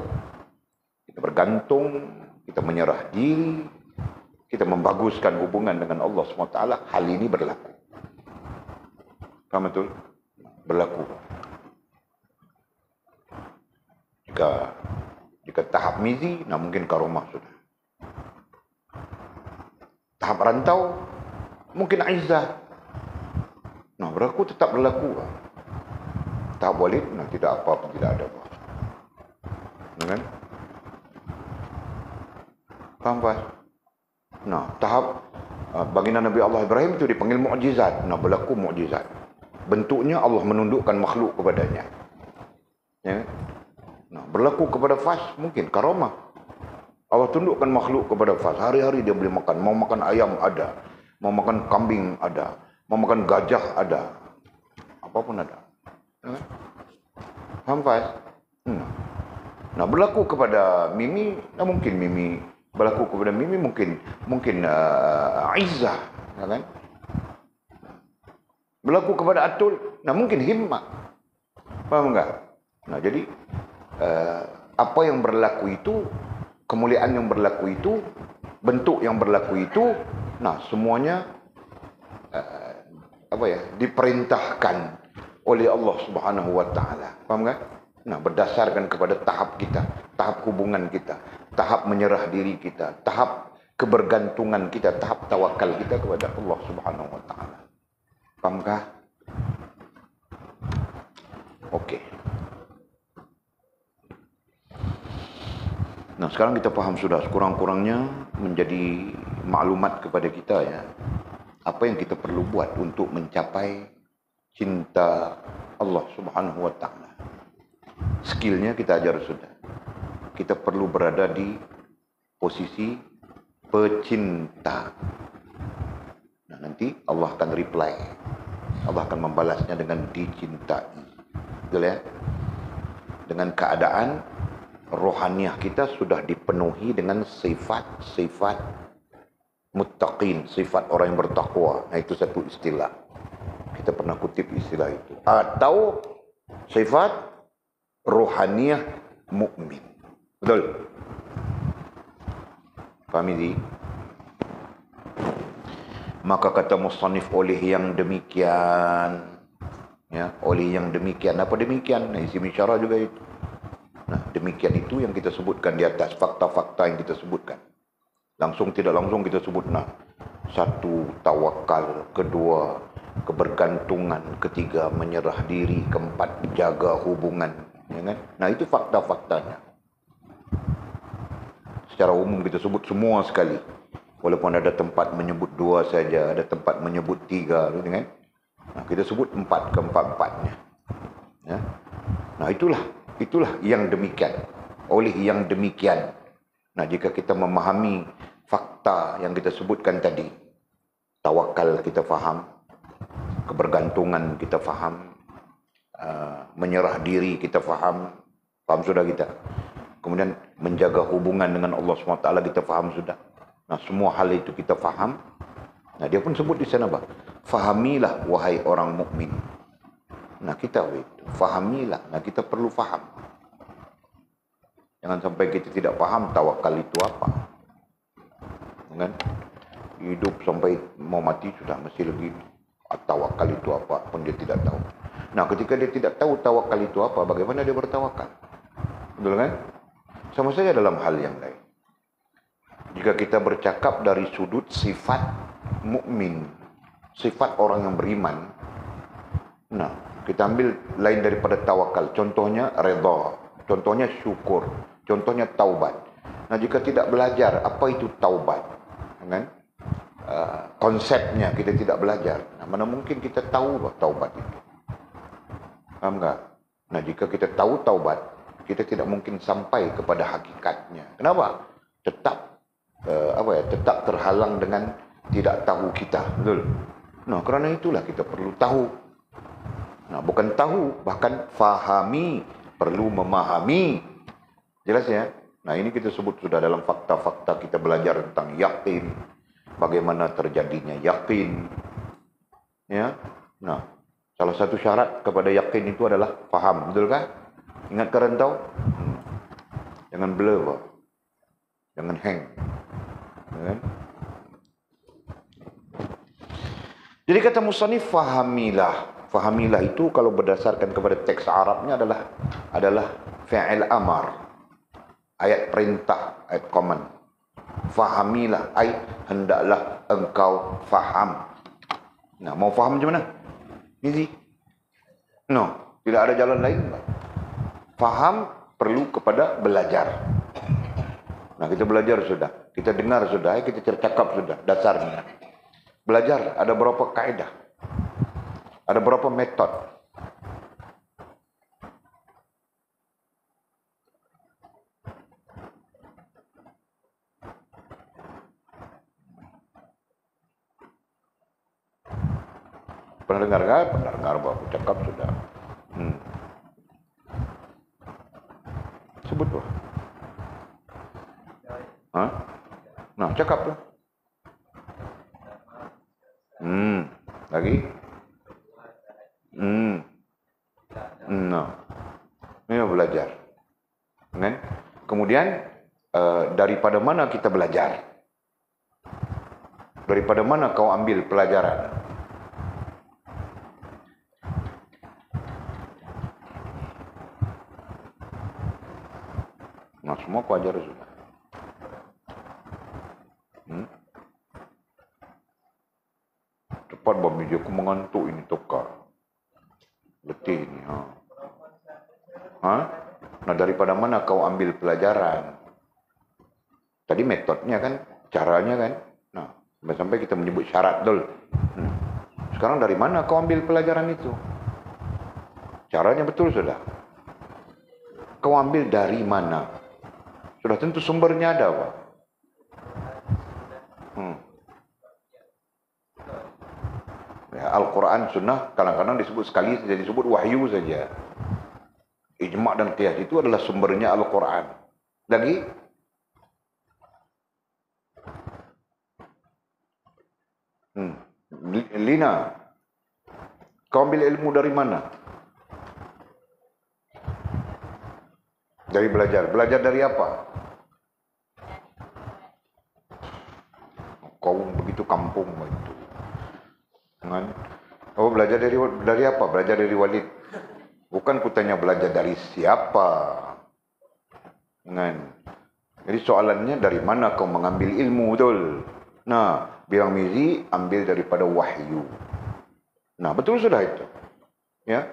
kita bergantung, kita menyerah diri, kita membaguskan hubungan dengan Allah SWT, hal ini berlaku. Paham betul? Berlaku. Jika tahap mizi, nah mungkin karamah sudah. Tahap rantau, mungkin izzah. Nah, berlaku tetap berlaku. Tahap Walid, nah tidak apa-apa, tidak ada apa. Kan? Paham, Pak? Nah, tahap baginda Nabi Allah Ibrahim itu dipanggil mukjizat. Nah, berlaku mukjizat. Bentuknya Allah menundukkan makhluk kepadanya. Ya. Nah, berlaku kepada Fas mungkin karamah. Allah tundukkan makhluk kepada Fas. Hari-hari dia boleh makan. Mau makan ayam ada. Mau makan kambing ada. Mau makan gajah ada. Apapun ada. Ya. Paham, Fas? Nah, berlaku kepada Mimi, nah mungkin Mimi berlaku kepada Mimi mungkin izzah, ya kan? Berlaku kepada Atul, nah mungkin himmah. Paham enggak? Nah, jadi apa yang berlaku itu, kemuliaan yang berlaku itu, bentuk yang berlaku itu, nah semuanya diperintahkan oleh Allah Subhanahu wa taala. Paham enggak? Nah, berdasarkan kepada tahap kita, tahap hubungan kita, tahap menyerah diri kita, tahap kebergantungan kita, tahap tawakal kita kepada Allah Subhanahu wa taala. Pahamkah? Okey. Nah, sekarang kita paham sudah, sekurang-kurangnya menjadi maklumat kepada kita ya. Apa yang kita perlu buat untuk mencapai cinta Allah Subhanahu wa taala. Skillnya kita ajar sudah. kita perlu berada di posisi pecinta. Nah, nanti Allah akan reply. Allah akan membalasnya dengan dicintai. Betul ya? Dengan keadaan rohaniah kita sudah dipenuhi dengan sifat-sifat muttaqin, sifat orang yang bertakwa. Nah, itu satu istilah. Kita pernah kutip istilah itu. Atau sifat rohaniah mukmin. Betul? Paham ini? Maka kata musannif, oleh yang demikian, ya, oleh yang demikian. Apa demikian? Nah, isim isyarah juga itu. Nah, demikian itu yang kita sebutkan di atas, fakta-fakta yang kita sebutkan. Langsung tidak langsung kita sebut. Nah, satu, tawakal. Kedua, kebergantungan. Ketiga, menyerah diri. Keempat, jaga hubungan. Ya kan? Nah, itu fakta-faktanya. Secara umum kita sebut semua sekali. Walaupun ada tempat menyebut 2 saja, ada tempat menyebut 3, kan? Nah, kita sebut 4 keempat-empatnya. Ya. Nah, itulah yang demikian. Oleh yang demikian. Nah, jika kita memahami fakta yang kita sebutkan tadi, tawakal kita faham, kebergantungan kita faham, menyerah diri kita faham sudah kita. Kemudian menjaga hubungan dengan Allah SWT kita faham sudah. Nah, semua hal itu kita faham. Nah, dia pun sebut di sana, bah, fahamilah wahai orang mukmin. Nah, kita fahamilah. Nah, kita perlu faham. Jangan sampai kita tidak faham tawakal itu apa. Kan? Hidup sampai mau mati sudah masih lagi tawakal itu apa pun dia tidak tahu. Nah, ketika dia tidak tahu tawakal itu apa, bagaimana dia bertawakal? Betul kan? Sama saja dalam hal yang lain. Jika kita bercakap dari sudut sifat mukmin, sifat orang yang beriman, nah, kita ambil lain daripada tawakal. Contohnya redha, contohnya syukur, contohnya taubat. Nah, jika tidak belajar apa itu taubat, kan? Konsepnya kita tidak belajar. Nah, mana mungkin kita tahu taubat itu? Paham enggak? Nah, jika kita tahu taubat, kita tidak mungkin sampai kepada hakikatnya. Kenapa? Tetap terhalang dengan tidak tahu kita. Betul? Nah, kerana itulah kita perlu tahu. Nah, bukan tahu, bahkan fahami, perlu memahami. Jelas ya? Nah, ini kita sebut sudah dalam fakta-fakta kita belajar tentang yakin. Bagaimana terjadinya yakin. Ya. Nah, salah satu syarat kepada yakin itu adalah faham. Betul kan? Ingat kerantau? Jangan blur, Pak. Jangan hang. Ya. Jadi kata musannif, fahamilah. Fahamilah itu kalau berdasarkan kepada teks Arabnya adalah fi'il amar. Ayat perintah, ayat command. Fahamilah, hendaklah engkau faham. Nah, mau faham macam mana? Easy. No, tidak ada jalan lain. Faham perlu kepada belajar. Nah, kita belajar sudah, kita dengar sudah, kita cakap sudah, dasarnya. Belajar, ada berapa kaedah? Ada berapa metode? Pernah dengar kan? Pernah dengar bahwa aku cakap sudah. Sebut bah. Hah? Nah, cakap lah. Lagi? Nah, ini belajar. Kan? Kemudian daripada mana kita belajar? Daripada mana kau ambil pelajaran? Nah, semua kau ajar sudah. Cepat Bami, aku mengantuk ini tukar. Letih ini. Nah, daripada mana kau ambil pelajaran? Tadi metodenya kan, caranya kan. Nah, sampai kita menyebut syarat dul. Sekarang dari mana kau ambil pelajaran itu? Caranya betul sudah. Kau ambil dari mana? Sudah tentu sumbernya ada, Pak. Ya, Al-Quran, Sunnah kadang-kadang disebut sekali saja, disebut wahyu saja. Ijma' dan qiyas itu adalah sumbernya Al-Quran. Lagi? Lina, kau ambil ilmu dari mana? Dari belajar. Belajar dari apa? Kau begitu kampung begitu. Kan? Oh, belajar dari apa? Belajar dari Walid. Bukan kutanya belajar dari siapa. Kan? Jadi soalannya dari mana kau mengambil ilmu, betul? Nah, bilang Mizi ambil daripada wahyu. Nah, betul sudah itu. Ya.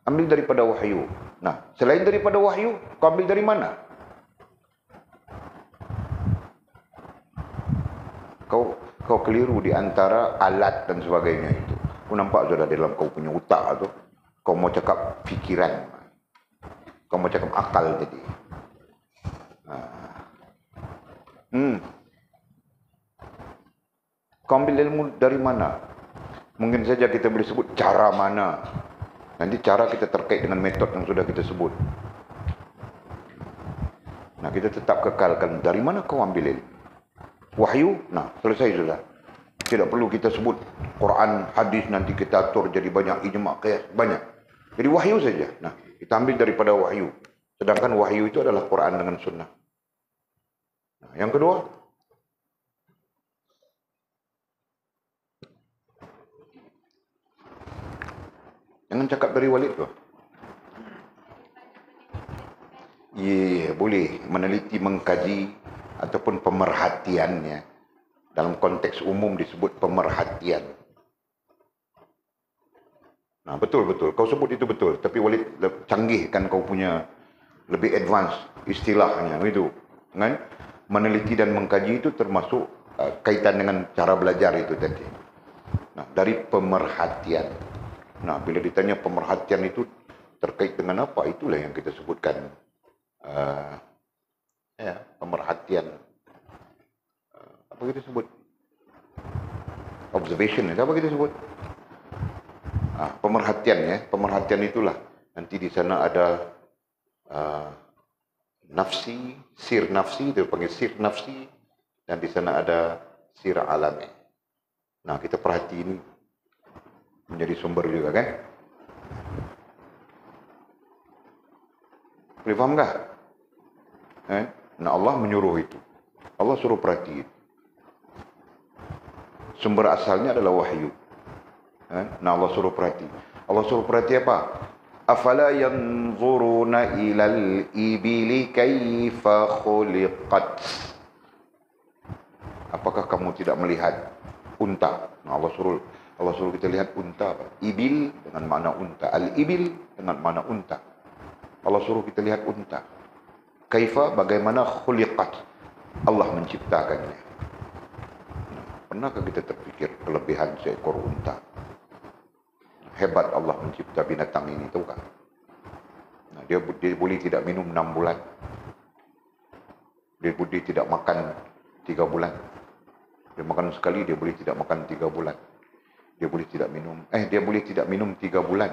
Ambil daripada wahyu. Nah, selain daripada wahyu, kau ambil dari mana? Kau keliru di antara alat dan sebagainya itu. Kau nampak sudah dalam kau punya otak tu. Kau mau cakap fikiran. Kau mau cakap akal tadi. Kau ambil ilmu dari mana? Mungkin saja kita boleh sebut cara mana. Nanti cara kita terkait dengan metod yang sudah kita sebut. Nah, kita tetap kekalkan dari mana kau ambil ilmu. Wahyu, nah selesai sudah. Tidak perlu kita sebut Quran, hadis, nanti kita atur jadi banyak ijma', qiyas, banyak. Jadi wahyu saja. Nah, kita ambil daripada wahyu. Sedangkan wahyu itu adalah Quran dengan sunnah. Nah, yang kedua, jangan cakap dari Walid tu. Boleh meneliti, mengkaji ataupun pemerhatiannya. Dalam konteks umum disebut pemerhatian. Nah, betul-betul. Kau sebut itu betul. Tapi Walid canggih kan, kau punya lebih advance istilahnya. Itu. Kan? Meneliti dan mengkaji itu termasuk kaitan dengan cara belajar itu tadi. Nah, dari pemerhatian. Nah, bila ditanya pemerhatian itu terkait dengan apa? Itulah yang kita sebutkan. Pemerhatian. Apa kita sebut? Observation, apa kita sebut? Pemerhatian ya, pemerhatian itulah. Nanti di sana ada nafsi, sir nafsi, itu panggil sir nafsi, dan di sana ada sir alami. Nah, kita perhati ini menjadi sumber juga kan? Boleh faham kah? Nah, Allah menyuruh itu. Allah suruh perhati itu. Sumber asalnya adalah wahyu. Nah, Allah suruh perhati. Allah suruh perhati apa? Afala yanzuruna ilal ibili kaifa khuliqat. Apakah kamu tidak melihat unta? Nah, Allah suruh kita lihat unta. Ibil dengan makna unta. Al-ibil dengan makna unta. Allah suruh kita lihat unta. Kaifa, bagaimana khuliqat. Allah menciptakannya. Pernahkah kita terfikir kelebihan seekor unta? Hebat Allah mencipta binatang ini, tahu kan? Nah, dia boleh tidak minum 6 bulan. Dia boleh tidak makan 3 bulan. Dia makan sekali, dia boleh tidak makan 3 bulan. Dia boleh tidak minum, dia boleh tidak minum 3 bulan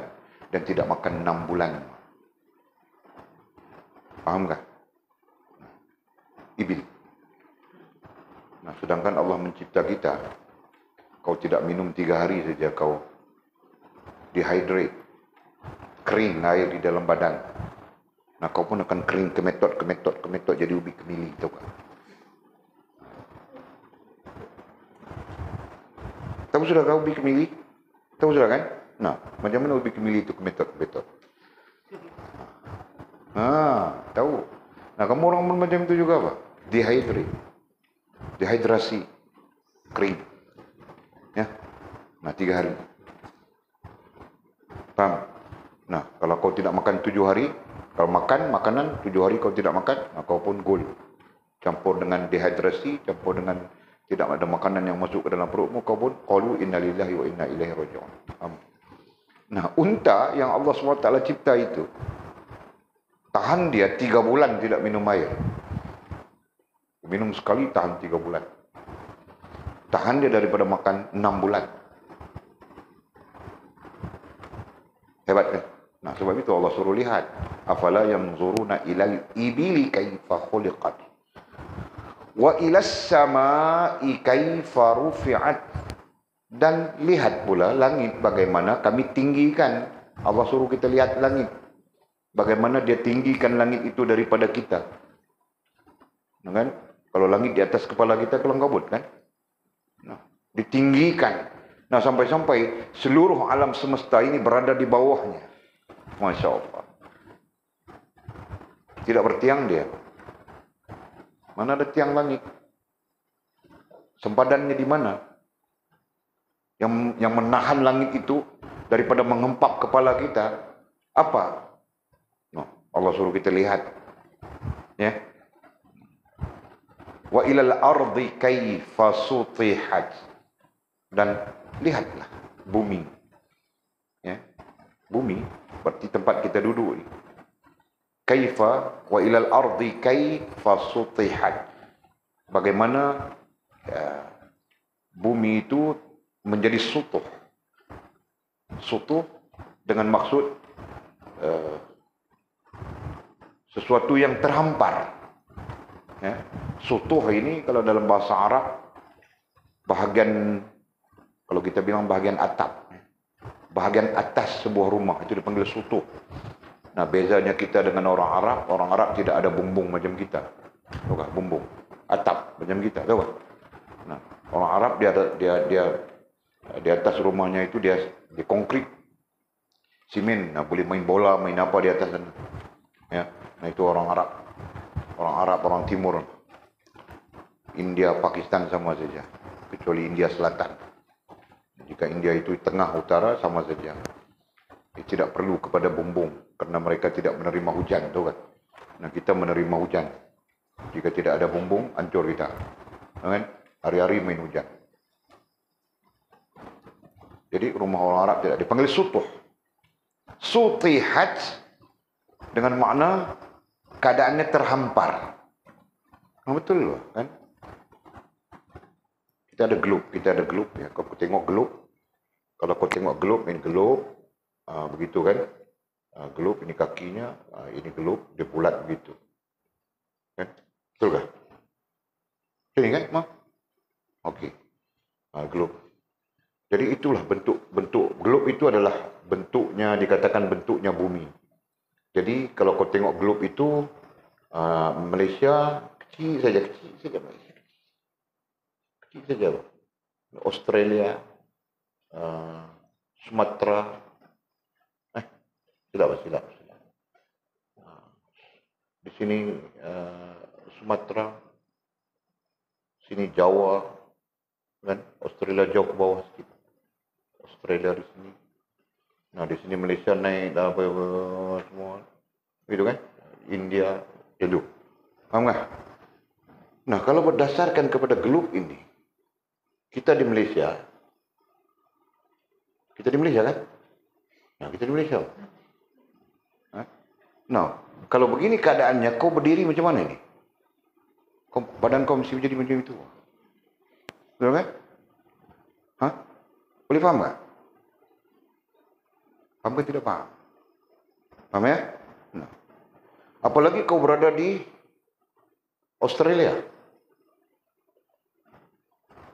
dan tidak makan 6 bulan. Faham tak? Ibil. Nah, sedangkan Allah mencipta kita, kau tidak minum 3 hari saja kau dehydrate, kering air di dalam badan. Nah, kau pun akan kering kemetot jadi ubi kemili, tahu kan? Tahu sudah kau ubi kemili? Tahu sudah kan? Nah, macam mana ubi kemili itu kemetot? Tahu. Nah, kamu orang pun macam itu juga apa? Dehidrasi, kering. Ya. Nah, 3 hari. Paham? Nah, kalau kau tidak makan 7 hari, kalau makan makanan 7 hari kau tidak makan, kau pun gol. Campur dengan dehidrasi, campur dengan tidak ada makanan yang masuk ke dalam perutmu, kau pun qalu innalillahi wa inna ilaihi raji'un. Nah, unta yang Allah SWT cipta itu, tahan dia 3 bulan tidak minum air. minum sekali tahan 3 bulan. Tahan dia daripada makan 6 bulan. Hebat kan? Nah, sebab itu Allah suruh lihat. Afala yanzuruna ilal ibili kaifa khuliqat. Wa ilas samai kaifa rufi'at. Dan lihat pula langit bagaimana kami tinggikan. Allah suruh kita lihat langit. Bagaimana dia tinggikan langit itu daripada kita. Nah, kan? Kalau langit di atas kepala kita kelang kabut kan? Nah, ditinggikan. Nah, sampai-sampai seluruh alam semesta ini berada di bawahnya. Masya Allah. Tidak bertiang dia. Mana ada tiang langit? Sempadannya di mana? Yang menahan langit itu daripada mengempap kepala kita. Apa? No, Allah suruh kita lihat. Ya. Wa ilal ardi kaifa sutihat. Dan lihatlah bumi. Ya. Bumi seperti tempat kita duduk ni. Kaifa wa ilal ardi kaifa sutihat. Bagaimana bumi itu menjadi sutuh. Sutuh dengan maksud sesuatu yang terhampar. Ya. Sutuh ini kalau dalam bahasa Arab bahagian, kalau kita bilang bahagian atap, bahagian atas sebuah rumah itu dipanggil sutuh. Nah, bezanya kita dengan orang Arab tidak ada bumbung macam kita. Tahu tak? Bumbung, atap macam kita, tahu tak? Nah, orang Arab dia di atas rumahnya itu dia konkrit, simen. Nah, boleh main bola, main apa di atas sana. Ya, nah itu orang Arab. Orang Arab, orang Timur. India, Pakistan sama saja, kecuali India Selatan. Jika India itu tengah utara sama saja. Dia tidak perlu kepada bumbung karena mereka tidak menerima hujan, tahu kan? Nah, kita menerima hujan. Jika tidak ada bumbung, hancur kita. Kan? Hari-hari main hujan. Jadi rumah orang Arab tidak dipanggil sutuh. Sutihat dengan makna keadaannya terhampar. Nah, betul loh, kan? Kita ada globe ya. Kalau kau tengok globe, ini globe, begitu kan? Globe ini kakinya, ini globe, dia bulat begitu. Kan? Betul kan? Ini kan, Ma? Okey. Globe. Jadi itulah bentuk globe itu adalah bentuknya, dikatakan bentuknya bumi. Jadi kalau kau tengok globe itu, Malaysia kecil saja Malaysia. Kecil saja. Australia, Sumatera, silap. Di sini Sumatera, sini Jawa, kan? Australia jauh ke bawah sedikit. Australia di sini. Nah, di sini Malaysia naik dah semua. Gitu kan? India, jauh. Faham tak? Nah, kalau berdasarkan kepada globe ini, kita di Malaysia kan? Nah, kita di Malaysia. Nah, kalau begini keadaannya, kau berdiri macam mana ini? Badan kau mesti menjadi macam itu. Betul kan? Hah? Boleh faham tak? Faham ke tidak faham? Faham ya? Nah. Apalagi kau berada di Australia.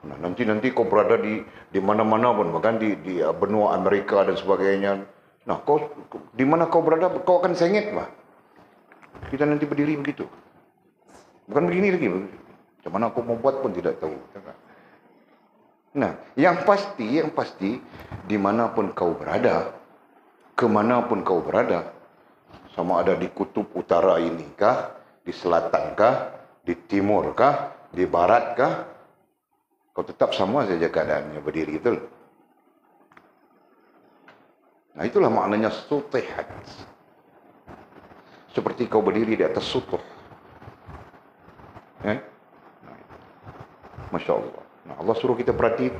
Nah, nanti kau berada di mana-mana pun, bahkan di benua Amerika dan sebagainya. Nah, kau di mana kau berada, kau akan sengit, Pak. Kita nanti berdiri begitu. Bukan begini lagi. Macam mana aku mau buat pun tidak tahu. Nah, yang pasti, dimanapun kau berada, kemanapun kau berada, sama ada di kutub utara ini kah, di selatan kah, di timur kah, di barat kah, kau tetap sama saja keadaannya berdiri itu. Nah, itulah maknanya sutihat. Seperti kau berdiri di atas sutuh. Masya Allah. Nah, Allah suruh kita perhati.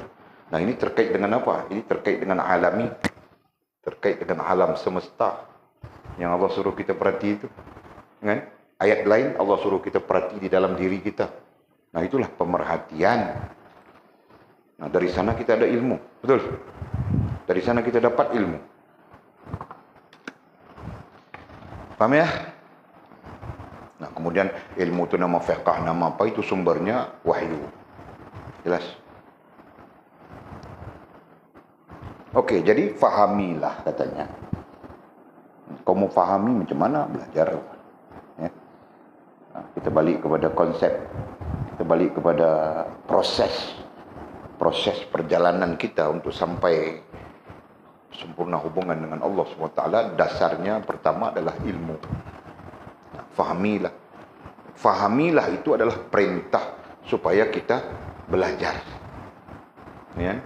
Nah, ini terkait dengan apa? Ini terkait dengan alami. Terkait dengan alam semesta. Yang Allah suruh kita perhati itu. Kan? Ayat lain Allah suruh kita perhati di dalam diri kita. Nah, itulah pemerhatian. Nah, dari sana kita ada ilmu. Betul? Dari sana kita dapat ilmu. Paham ya? Nah, kemudian ilmu itu nama fiqh, nama apa, itu sumbernya wahyu. Jelas? Oke, jadi fahamilah katanya. Kau mau fahami macam mana? Belajar. Ya. Nah, kita balik kepada konsep. Kita balik kepada proses perjalanan kita untuk sampai sempurna hubungan dengan Allah SWT. Dasarnya pertama adalah ilmu. Nah, fahamilah. Fahamilah itu adalah perintah supaya kita belajar. Ya.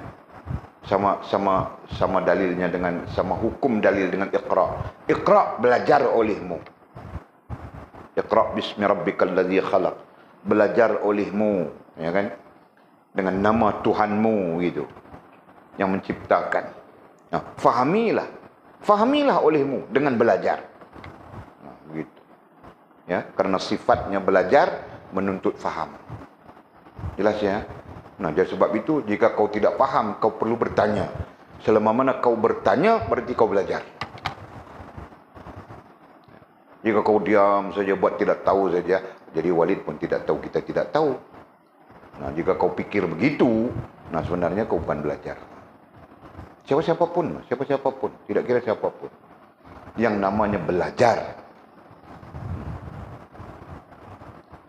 Sama dalilnya dengan, sama hukum dalil dengan Iqra. Iqra, belajar olehmu. Iqra bismi rabbikal ladzi khalaq. Belajar olehmu, ya kan? Dengan nama Tuhanmu gitu, yang menciptakan. Nah, fahamilah. Fahamilah olehmu dengan belajar. Nah, begitu. Ya, karena sifatnya belajar menuntut faham. Jelas ya? Nah, jadi sebab itu jika kau tidak faham, kau perlu bertanya. Selama mana kau bertanya, berarti kau belajar. Jika kau diam saja buat tidak tahu saja, jadi Walid pun tidak tahu, kita tidak tahu. Nah, jika kau pikir begitu, nah sebenarnya kau bukan belajar. Siapa-siapapun, tidak kira siapapun. Yang namanya belajar.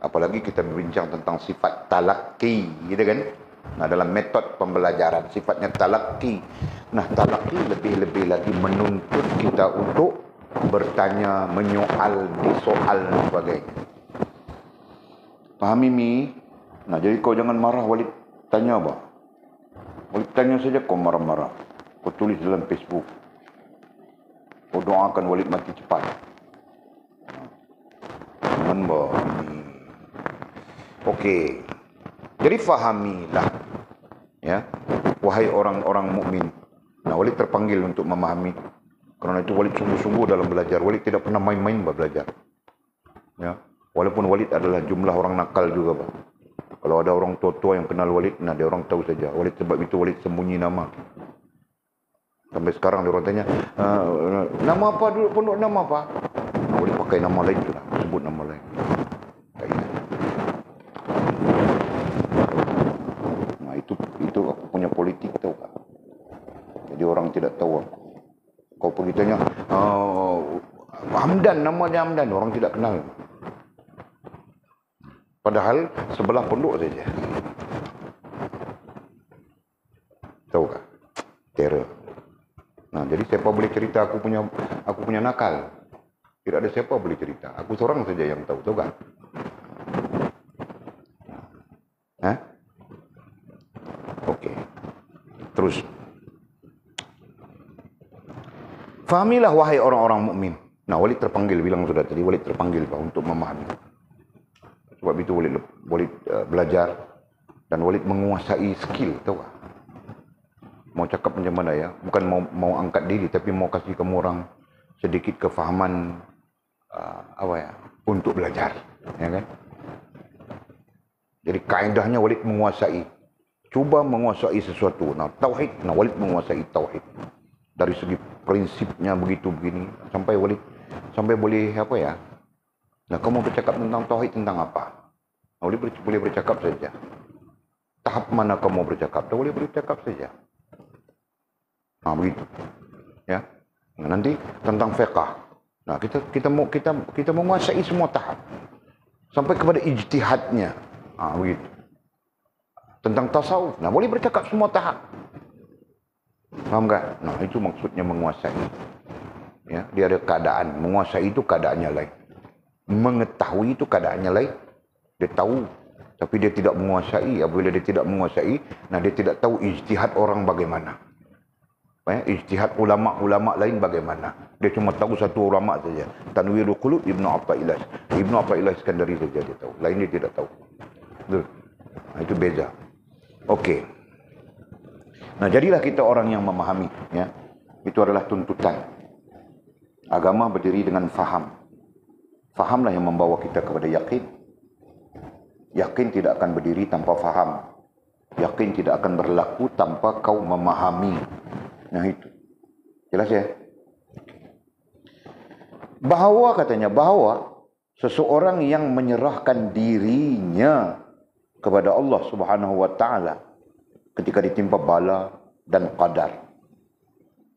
Apalagi kita berbincang tentang sifat talaqi, gitu kan? Nah, dalam metode pembelajaran sifatnya talaqi. Nah, talaqi lebih-lebih lagi menuntut kita untuk bertanya, menyoal, disoal dan sebagainya. Pahami Mi? Nah, jadi kau jangan marah Walid tanya apa? Walid tanya saja kau marah-marah. Kau tulis dalam Facebook. Kau doakan Walid mati cepat. Jangan Mi. Okey. Jadi fahamilah, ya, wahai orang-orang mukmin. Nah, Walid terpanggil untuk memahami. Kerana itu Walid sungguh-sungguh dalam belajar. Walid tidak pernah main-main belajar. Ya, walaupun Walid adalah jumlah orang nakal juga, Pak. Kalau ada orang tua-tua yang kenal Walid, nah dia orang tahu saja. Walid sebab itu Walid sembunyi nama. Sampai sekarang dia orang tanya, nama apa dulu, pondok nama apa? Nah, Walid pakai nama lain tu lah, sebut nama lain. Itu aku punya politik, tahu tak? Jadi orang tidak tahu aku. Kau pergi tanya, Hamdan, nama dia Hamdan, orang tidak kenal. Padahal sebelah pondok saja. Tahu tak? Terror. Nah, jadi siapa boleh cerita aku punya nakal? Tidak ada siapa boleh cerita. Aku seorang saja yang tahu kan? Hah? Okey. Terus. Fahamilah wahai orang-orang mukmin. Nah, Walid terpanggil, bilang sudah tadi, Walid terpanggil Pak untuk memahami. Sebab itu Walid belajar dan Walid menguasai skill, tahu tak? Mau cakap macam mana ya? Bukan mau angkat diri, tapi mau kasih kamu orang sedikit kefahaman untuk belajar, ya kan? Jadi kaedahnya Walid menguasai. Cuba menguasai sesuatu. Nah, tauhid, Walid menguasai tauhid. Dari segi prinsipnya begitu begini sampai Walid sampai boleh apa ya? Nah, kamu bercakap tentang tauhid tentang apa? Walid boleh bercakap saja. Tahap mana kamu bercakap? Boleh bercakap saja. Nah, begitu. Ya. Nah, nanti tentang fiqh. Nah, kita menguasai semua tahap. Sampai kepada ijtihadnya. Ah, begitu. Tentang tasawuf. Nah, boleh bercakap semua tahap. Faham tak? Nah, itu maksudnya menguasai. Ya, dia ada keadaan. Menguasai itu keadaannya lain. Mengetahui itu keadaannya lain. Dia tahu, tapi dia tidak menguasai. Apabila dia tidak menguasai, nah dia tidak tahu ijtihad orang bagaimana. Ya, ijtihad ulama-ulama lain bagaimana. Dia cuma tahu satu ulama saja. Tanwirul Qulub Ibnu Athaillah. Ibnu Athaillah Iskandari saja dia tahu. Lain dia tidak tahu. Betul? Nah, itu beza. Okey. Nah, jadilah kita orang yang memahami, ya. Itu adalah tuntutan. Agama berdiri dengan faham. Fahamlah yang membawa kita kepada yakin. Yakin tidak akan berdiri tanpa faham. Yakin tidak akan berlaku tanpa kau memahami. Nah itu. Jelas ya? Bahawa katanya, bahawa seseorang yang menyerahkan dirinya kepada Allah Subhanahu wa taala ketika ditimpa bala dan qadar.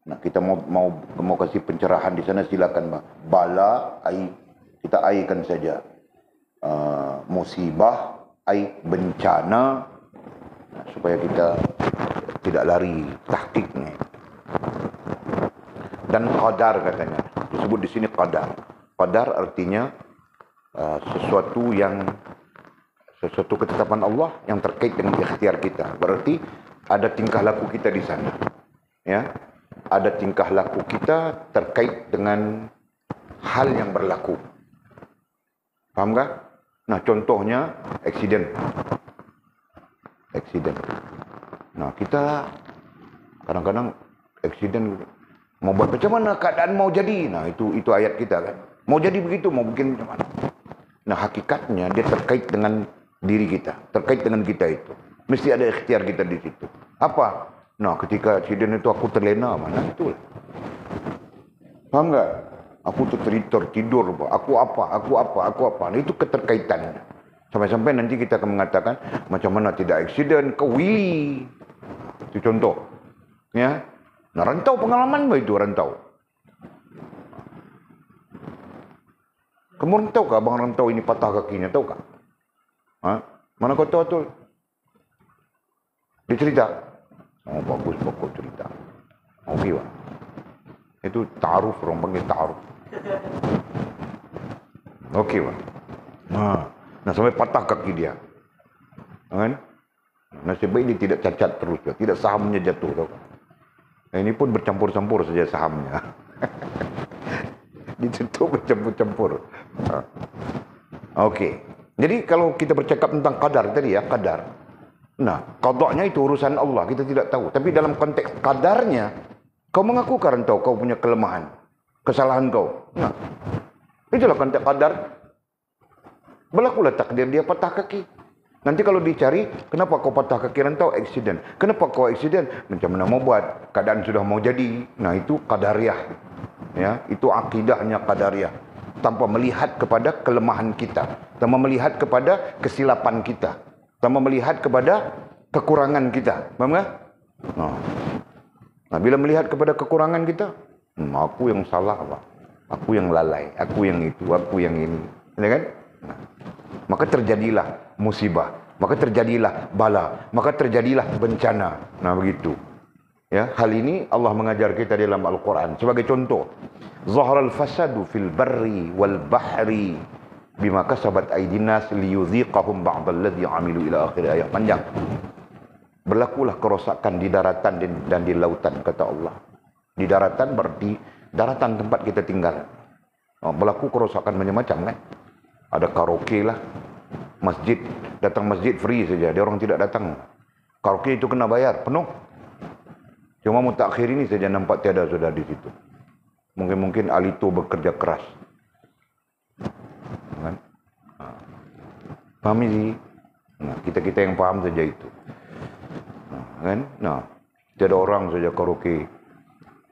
Nah, kita mau kasih pencerahan di sana, silakan, Bang. Bala kita aikan saja. Musibah bencana, supaya kita tidak lari tahqiqnya. Dan qadar katanya, disebut di sini qadar. Qadar artinya sesuatu ketetapan Allah yang terkait dengan ikhtiar kita. Berarti ada tingkah laku kita di sana. Ya. Ada tingkah laku kita terkait dengan hal yang berlaku. Faham tak? Nah, contohnya aksiden. Nah, kita kadang-kadang aksiden mau buat macam mana keadaan mau jadi. Nah, itu ayat kita kan. Mau jadi begitu, mau bikin macam mana. Nah, hakikatnya dia terkait dengan diri kita, terkait dengan kita itu. Mesti ada ikhtiar kita di situ. Apa? Nah, ketika aksiden itu aku terlena, mana itulah. Faham tak? Aku tertidur, aku apa. Nah, itu keterkaitannya. Sampai-sampai nanti kita akan mengatakan, macam mana tidak aksiden, kau willy. Itu contoh. Ya. Nah, rantau pengalaman itu rantau. Kamu tahu kah abang rantau ini patah kakinya, tahu kah? Ha? Mana kau tahu tu? Dia cerita. Oh, bagus cerita. Okey, Pak. Itu ta'aruf, orang panggil ta'aruf. Okey, Pak. Nah, sampai patah kaki dia. Kan? Nasib baik dia tidak cacat terus, tidak sahamnya jatuh, tahu kan? Ini pun bercampur-campur saja sahamnya. Ditutup bercampur-campur. Okey. Jadi kalau kita bercakap tentang qadar tadi ya, qadar. Nah, qadanya itu urusan Allah, kita tidak tahu. Tapi dalam konteks qadarnya, kau mengaku rantau kau punya kelemahan, kesalahan kau. Nah, itulah konteks qadar. Berlakulah takdir dia patah kaki. Nanti kalau dicari, kenapa kau patah kaki rantau? Aksiden. Kenapa kau aksiden? Macam mana mau buat? Keadaan sudah mau jadi. Nah, itu qadariyah. Ya, itu akidahnya qadariyah. Tanpa melihat kepada kelemahan kita, tanpa melihat kepada kesilapan kita, tanpa melihat kepada kekurangan kita. Faham tak? Nah, bila melihat kepada kekurangan kita, aku yang salah, Pak. Aku yang lalai, aku yang itu, aku yang ini. Ya kan? Nah, maka terjadilah musibah, maka terjadilah bala, maka terjadilah bencana. Nah, begitu. Ya, hal ini Allah mengajar kita dalam Al-Quran. Sebagai contoh, Zaharal fasadu fil barri wal bahri bima kasabat aydin nas liyudhiqahum ba'dalladhi amilu ila akhir ayat panjang. Berlakulah kerosakan di daratan dan di lautan, kata Allah. Di daratan berarti daratan tempat kita tinggal. Berlaku kerosakan macam-macam kan. Ada karaoke lah, masjid, datang masjid free saja, dia orang tidak datang. Karaoke itu kena bayar, penuh. Cuma mutakhir ini saja nampak tiada sudah di situ. Mungkin Alito bekerja keras. Kan? Paham sih? Nah, kita yang paham saja itu. Kan? Nah, tiada orang saja karaoke.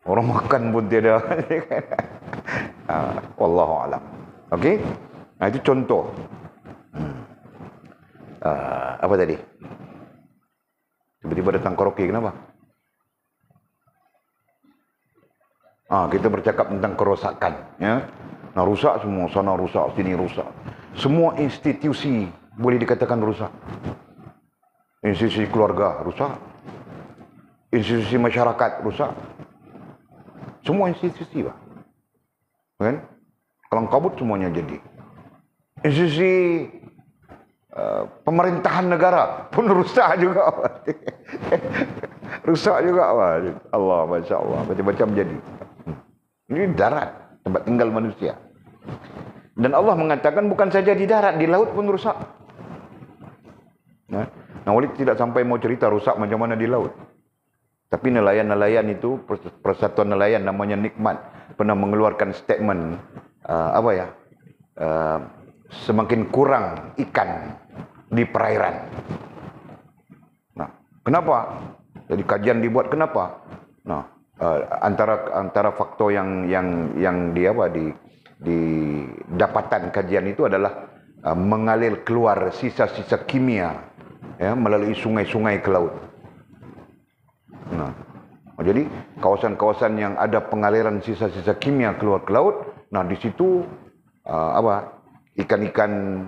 Orang makan pun tiada. Wallahu a'lam. Okey? Nah, itu contoh. Apa tadi? Tiba-tiba datang karaoke, kenapa? Kita bercakap tentang kerosakan, ya. Nah, rusak semua, sana rusak, sini rusak. Semua institusi boleh dikatakan rusak. Institusi keluarga rusak. Institusi masyarakat rusak. Semua institusi, Pak. Kan? Kelang kabut semuanya jadi. Institusi pemerintahan negara pun rusak juga. Rusak juga, Pak. Allah, Masya Allah. Macam-macam jadi. Ini darat, tempat tinggal manusia. Dan Allah mengatakan bukan saja di darat, di laut pun rusak. Nah, Walid tidak sampai mau cerita rusak macam mana di laut. Tapi nelayan-nelayan itu, persatuan nelayan namanya Nikmat, pernah mengeluarkan statement, semakin kurang ikan di perairan. Nah, kenapa? Jadi kajian dibuat kenapa? Nah, antara faktor yang di dapatan kajian itu adalah mengalir keluar sisa-sisa kimia ya, melalui sungai-sungai ke laut. Nah, jadi kawasan-kawasan yang ada pengaliran sisa-sisa kimia keluar ke laut, nah di situ ikan-ikan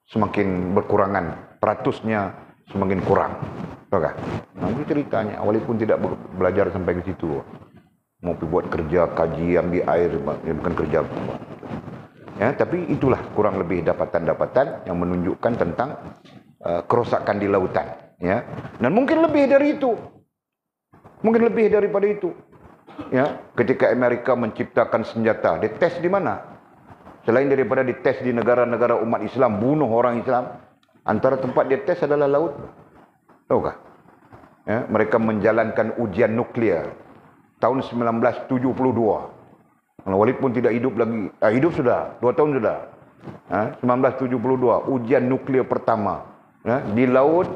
semakin berkurangan, peratusnya semakin kurang. Tahu kah? Nah, itu ceritanya. Walaupun tidak belajar sampai ke situ. Mau buat kerja kajian di air, bukan kerja. Ya, tapi itulah kurang lebih dapatan-dapatan yang menunjukkan tentang kerosakan di lautan. Ya, dan mungkin lebih dari itu. Mungkin lebih daripada itu. Ya, ketika Amerika menciptakan senjata, dites di mana? Selain daripada dites di negara-negara umat Islam, bunuh orang Islam, antara tempat dites adalah laut. Tahukah? Ya, mereka menjalankan ujian nuklear tahun 1972. Walaupun tidak hidup lagi, hidup sudah, 2 tahun sudah. 1972, ujian nuklear pertama ya, di laut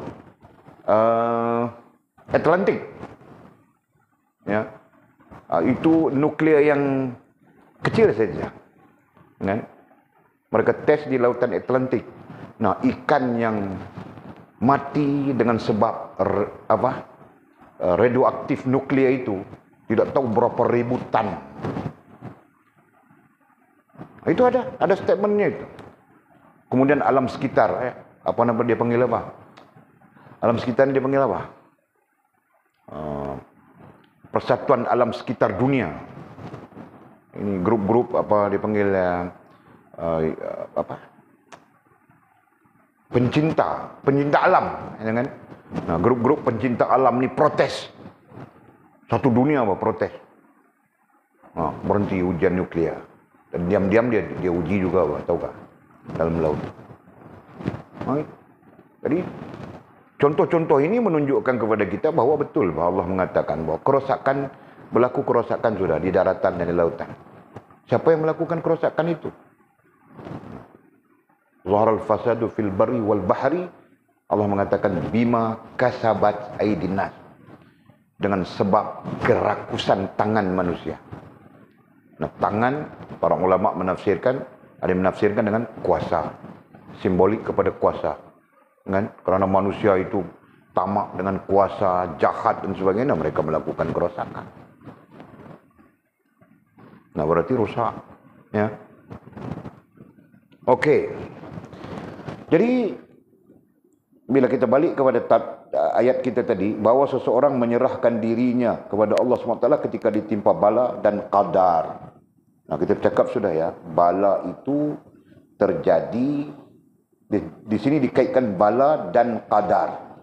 Atlantik. Ya, itu nuklear yang kecil saja. Ya. Mereka tes di lautan Atlantik. Nah, ikan yang mati dengan sebab radioaktif nuklear itu tidak tahu berapa ribu tan. Itu ada statementnya itu. Kemudian alam sekitar, apa nama dia panggil apa? Alam sekitar dia panggil apa? Persatuan Alam Sekitar Dunia. Ini grup-grup apa dia panggil pencinta alam, ya kan? Nah, grup-grup pencinta alam ni protes. Satu dunia protes. Nah, berhenti ujian nuklear. Dan diam-diam dia uji juga, tahu kah? Dalam laut. Nah, jadi contoh-contoh ini menunjukkan kepada kita bahawa betul bahawa Allah mengatakan bahawa berlaku kerosakan sudah di daratan dan di lautan. Siapa yang melakukan kerosakan itu? Zaharal fasadu fil barri wal bahri. Allah mengatakan bima kasabat aydin nas, dengan sebab kerakusan tangan manusia. Nah, tangan para ulama menafsirkan, ada yang menafsirkan dengan kuasa, simbolik kepada kuasa. Kan? Kerana manusia itu tamak dengan kuasa, jahat dan sebagainya, mereka melakukan kerosakan. Nah, berarti rusak. Ya. Okey. Jadi, bila kita balik kepada ayat kita tadi, bahawa seseorang menyerahkan dirinya kepada Allah SWT ketika ditimpa bala dan qadar. Nah, kita cakap sudah ya, bala itu terjadi, di sini dikaitkan bala dan qadar.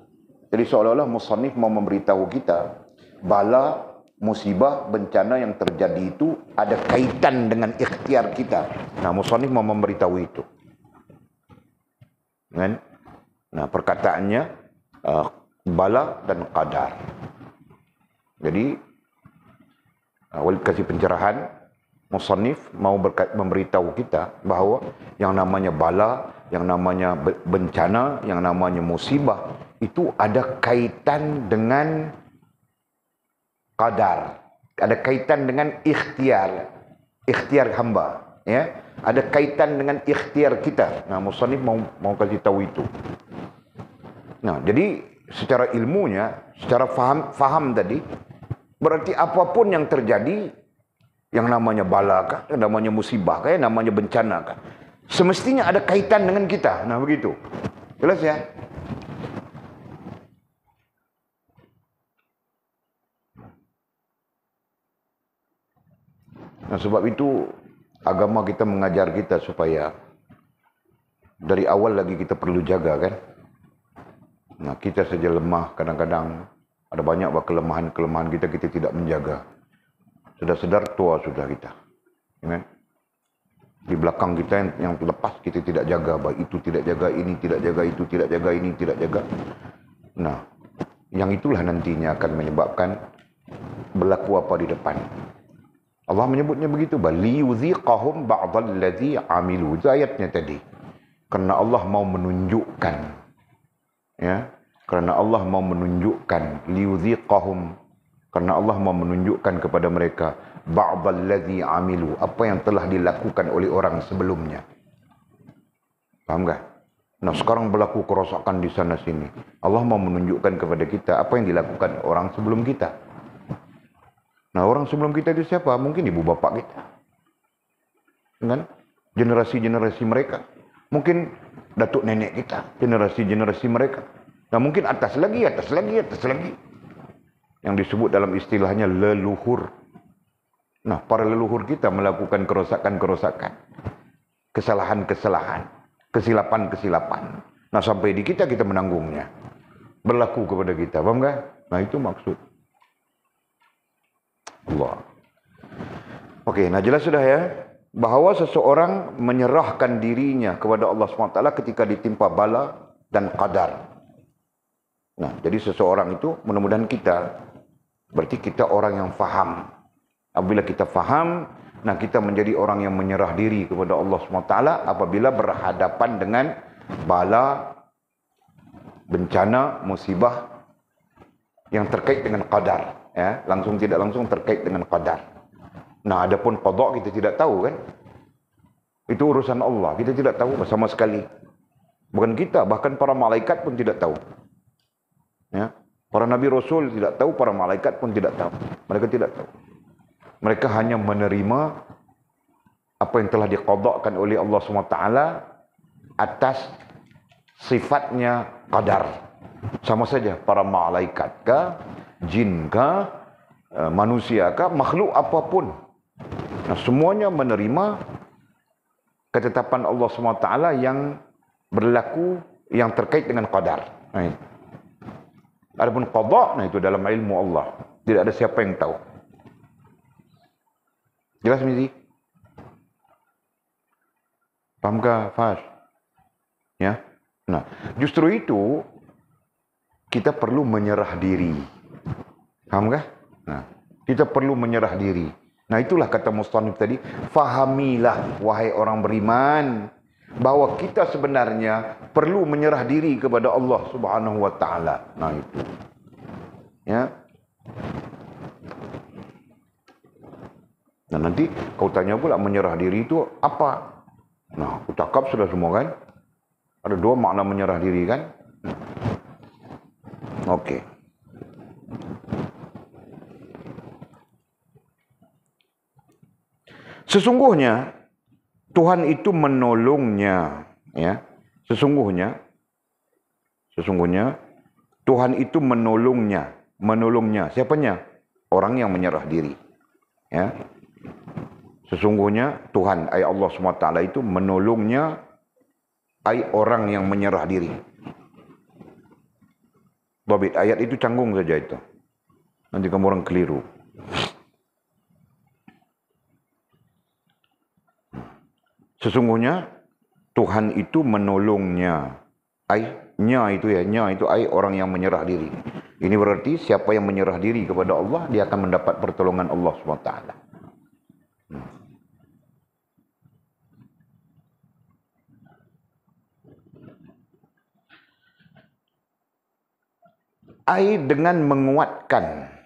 Jadi seolah-olah musannif mau memberitahu kita, bala, musibah, bencana yang terjadi itu ada kaitan dengan ikhtiar kita. Nah, musannif mau memberitahu itu. Kan? Nah, perkataannya bala dan qadar. Jadi Walid kasih pencerahan, musannif mau memberitahu kita bahawa yang namanya bala, yang namanya bencana, yang namanya musibah itu ada kaitan dengan qadar, ada kaitan dengan ikhtiar hamba, ya. Ada kaitan dengan ikhtiar kita. Nah, musannif mau kasih tahu itu. Nah, jadi secara ilmunya, secara faham tadi, berarti apapun yang terjadi, yang namanya bala kah, yang namanya musibah kah, yang namanya bencana kah, semestinya ada kaitan dengan kita. Nah, begitu. Jelas ya? Nah, sebab itu agama kita mengajar kita supaya dari awal lagi kita perlu jaga, kan? Nah, kita saja lemah, kadang-kadang ada banyak kelemahan-kelemahan kita tidak menjaga. Sudah sedar tua sudah kita. Ya, di belakang kita yang lepas kita tidak jaga, baik itu tidak jaga ini, tidak jaga itu, tidak jaga ini, tidak jaga. Nah, yang itulah nantinya akan menyebabkan berlaku apa di depan. Allah menyebutnya begitu, bali yuziqahum ba'dal ladzi amilu. Itu ayatnya tadi. Karena Allah mau menunjukkan Ya, karena Allah mau menunjukkan liyudhiqahum, karena Allah mau menunjukkan kepada mereka ba'dallazi amilu, apa yang telah dilakukan oleh orang sebelumnya. Paham enggak? Nah, sekarang berlaku kerosakan di sana sini. Allah mau menunjukkan kepada kita apa yang dilakukan orang sebelum kita. Nah, orang sebelum kita itu siapa? Mungkin ibu bapak kita. Kan? Generasi-generasi mereka. Mungkin datuk nenek kita, generasi-generasi mereka. Nah, mungkin atas lagi. Yang disebut dalam istilahnya leluhur. Nah, para leluhur kita melakukan kerosakan-kerosakan, kesalahan-kesalahan, kesilapan-kesilapan. Nah, sampai di kita menanggungnya. Berlaku kepada kita. Paham enggak? Nah, itu maksud Allah. Oke, nah jelas sudah ya. Bahawa seseorang menyerahkan dirinya kepada Allah SWT ketika ditimpa bala dan qadar. Nah, jadi seseorang itu, mudah-mudahan kita, berarti kita orang yang faham. Apabila kita faham, nah kita menjadi orang yang menyerah diri kepada Allah SWT apabila berhadapan dengan bala, bencana, musibah yang terkait dengan qadar. Ya, langsung tidak langsung terkait dengan qadar. Nah, adapun qada kita tidak tahu kan? Itu urusan Allah, kita tidak tahu sama sekali. Bukan kita, bahkan para malaikat pun tidak tahu. Ya, para nabi rasul tidak tahu, para malaikat pun tidak tahu. Mereka tidak tahu. Mereka hanya menerima apa yang telah diqadhakan oleh Allah SWT atas sifatnya qadar. Sama saja para malaikat kah, jin kah, manusia kah, makhluk apapun. Nah, semuanya menerima ketetapan Allah SWT yang berlaku, yang terkait dengan qadar. Nah, adapun qada, nah itu dalam ilmu Allah. Tidak ada siapa yang tahu. Jelas Mizi? Fahamkah, Fas? Ya. Nah, justru itu kita perlu menyerah diri. Fahamkah? Nah, kita perlu menyerah diri. Nah, itulah kata Mustanif tadi, fahamilah wahai orang beriman bahwa kita sebenarnya perlu menyerah diri kepada Allah Subhanahu wa taala. Nah, itu. Ya. Nah, nanti kau tanya pula menyerah diri itu apa? Nah, aku cakap sudah semua kan? Ada dua makna menyerah diri kan? Oke. Sesungguhnya Tuhan itu menolongnya, ya. Sesungguhnya Tuhan itu menolongnya. Siapanya? Orang yang menyerah diri. Ya. Sesungguhnya Tuhan, ay Allah SWT itu menolongnya, ay orang yang menyerah diri. Babit ayat itu canggung saja itu. Nanti kamu orang keliru. Sesungguhnya Tuhan itu menolongnya. Nya itu ay orang yang menyerah diri. Ini berarti siapa yang menyerah diri kepada Allah, dia akan mendapat pertolongan Allah SWT. Ay dengan menguatkan.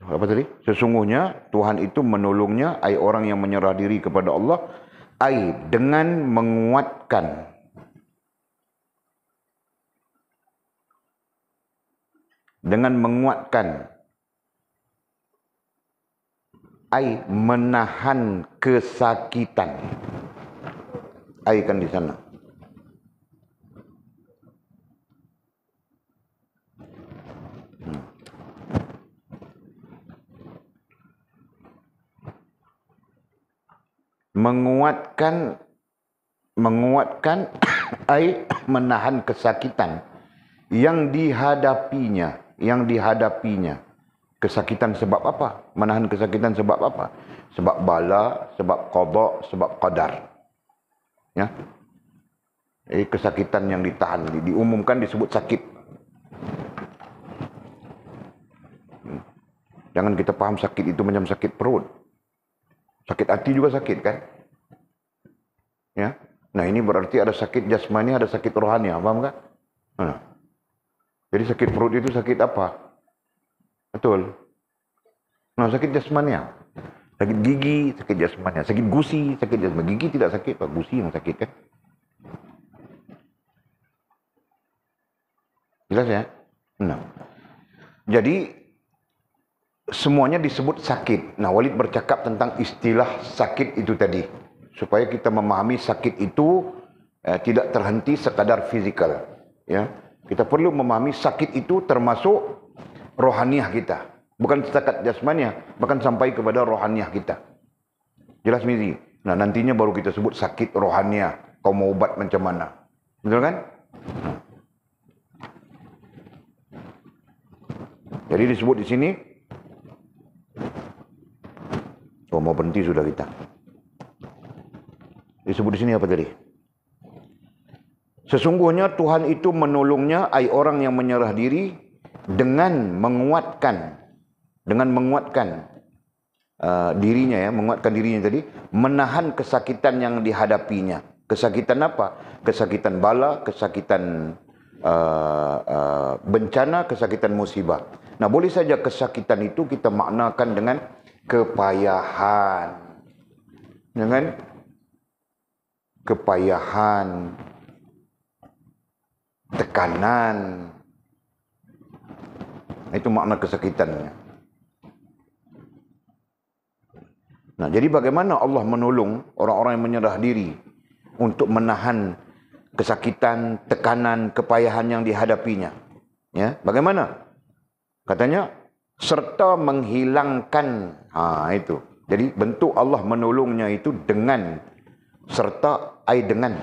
Apa tadi? Sesungguhnya Tuhan itu menolongnya, ai orang yang menyerah diri kepada Allah, ai dengan menguatkan. Dengan menguatkan. Ai menahan kesakitan. Ai kan di sana. Menguatkan ai menahan kesakitan yang dihadapinya. Kesakitan sebab apa? Menahan kesakitan sebab apa? Sebab bala, sebab qada, sebab qadar. Ya. Kesakitan yang ditahan, diumumkan disebut sakit. Jangan kita paham sakit itu macam sakit perut. Sakit hati juga sakit kan? Ya. Nah ini berarti ada sakit jasmani, ada sakit rohani, paham kan? Nah. Jadi sakit perut itu sakit apa? Betul. Nah sakit jasmani, sakit gigi, sakit jasmani, sakit gusi, sakit jasmani. Gigi tidak sakit, Pak. Gusi yang sakit kan? Jelas ya? Nah. Jadi semuanya disebut sakit. Nah, Walid bercakap tentang istilah sakit itu tadi. Supaya kita memahami sakit itu tidak terhenti sekadar fizikal. Ya. Kita perlu memahami sakit itu termasuk rohaniah kita. Bukan setakat jasmaniah, bahkan sampai kepada rohaniah kita. Jelas Mizi? Nah, nantinya baru kita sebut sakit rohaniah. Kau mau ubat macam mana? Betul kan? Nah. Jadi disebut di sini, oh mau berhenti sudah kita. Disebut di sini apa tadi? Sesungguhnya Tuhan itu menolongnya, ai orang yang menyerah diri dengan menguatkan dirinya ya, menguatkan dirinya tadi, menahan kesakitan yang dihadapinya. Kesakitan apa? Kesakitan bala, kesakitan bencana, kesakitan musibah. Nah, boleh saja kesakitan itu kita maknakan dengan kepayahan. Dengan kepayahan, tekanan. Itu makna kesakitannya. Nah, jadi bagaimana Allah menolong orang-orang yang menyerah diri untuk menahan kesakitan, tekanan, kepayahan yang dihadapinya? Ya, bagaimana? Katanya, serta menghilangkan, itu. Jadi bentuk Allah menolongnya itu dengan, serta, dengan.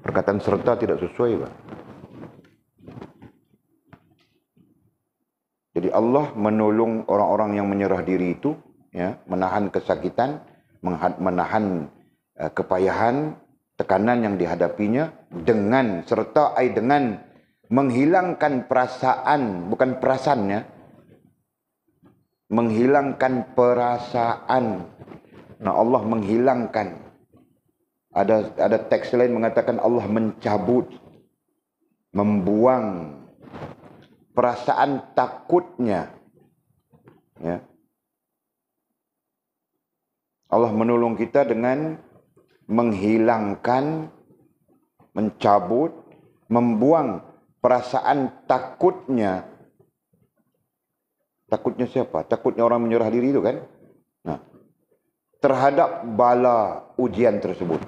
Perkataan serta tidak sesuai, Pak. Jadi Allah menolong orang-orang yang menyerah diri itu, ya, menahan kesakitan, menahan kepayahan, tekanan yang dihadapinya, dengan, serta, dengan menghilangkan perasaan, bukan perasaannya, menghilangkan perasaan. Nah, Allah menghilangkan. Ada teks lain mengatakan Allah mencabut, membuang perasaan takutnya. Ya. Allah menolong kita dengan menghilangkan, mencabut, membuang perasaan takutnya. Takutnya siapa? Takutnya orang menyerah diri itu kan? Nah, terhadap bala ujian tersebut.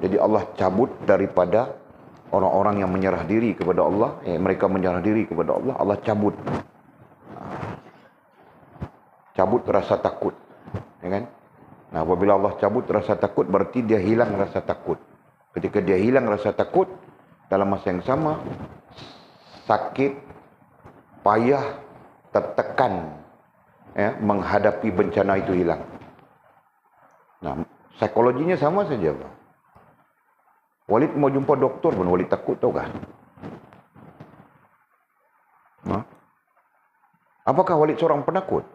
Jadi Allah cabut daripada orang-orang yang menyerah diri kepada Allah. Mereka menyerah diri kepada Allah. Allah cabut. Cabut rasa takut. Ya kan? Nah, apabila Allah cabut rasa takut, berarti dia hilang rasa takut. Ketika dia hilang rasa takut, dalam masa yang sama, sakit, payah, tertekan, ya, menghadapi bencana itu hilang. Nah, psikologinya sama saja, Pak. Walid mau jumpa doktor pun Walid takut, tahu kan? Nah, apakah Walid seorang penakut?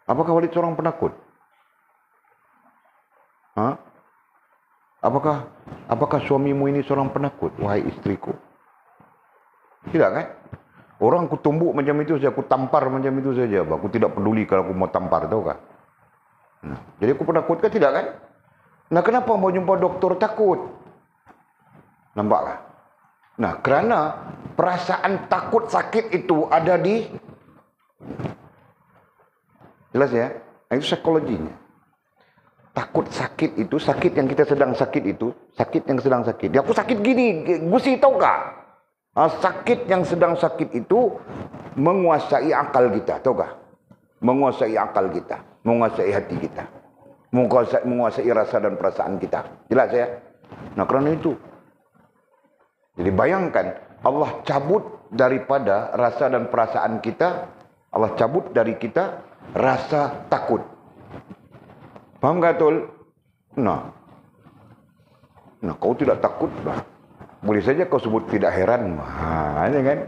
Apakah Walid seorang penakut? Apakah suamimu ini seorang penakut, wahai istriku? Tidak kan? Orang aku tumbuk macam itu saja, aku tampar macam itu saja. Aku tidak peduli kalau aku mau tampar, tahu kan? Nah, jadi aku penakut kan? Tidak kan? Nah, kenapa mau jumpa doktor takut? Nampaklah. Nah, kerana perasaan takut sakit itu ada di... Jelas ya? Nah, itu psikologinya. Takut sakit itu, sakit yang kita sedang sakit itu, sakit yang sedang sakit. Ya, aku sakit gini, gusi tahu kah? Sakit yang sedang sakit itu menguasai akal kita, tahu kah? Menguasai akal kita, menguasai hati kita, menguasai rasa dan perasaan kita. Jelas ya? Nah, kerana itu. Jadi bayangkan, Allah cabut daripada rasa dan perasaan kita, Allah cabut dari kita rasa takut. Faham tak, Tul? Nah, kau tidak takut lah. boleh saja kau sebut tidak heran. Ini kan.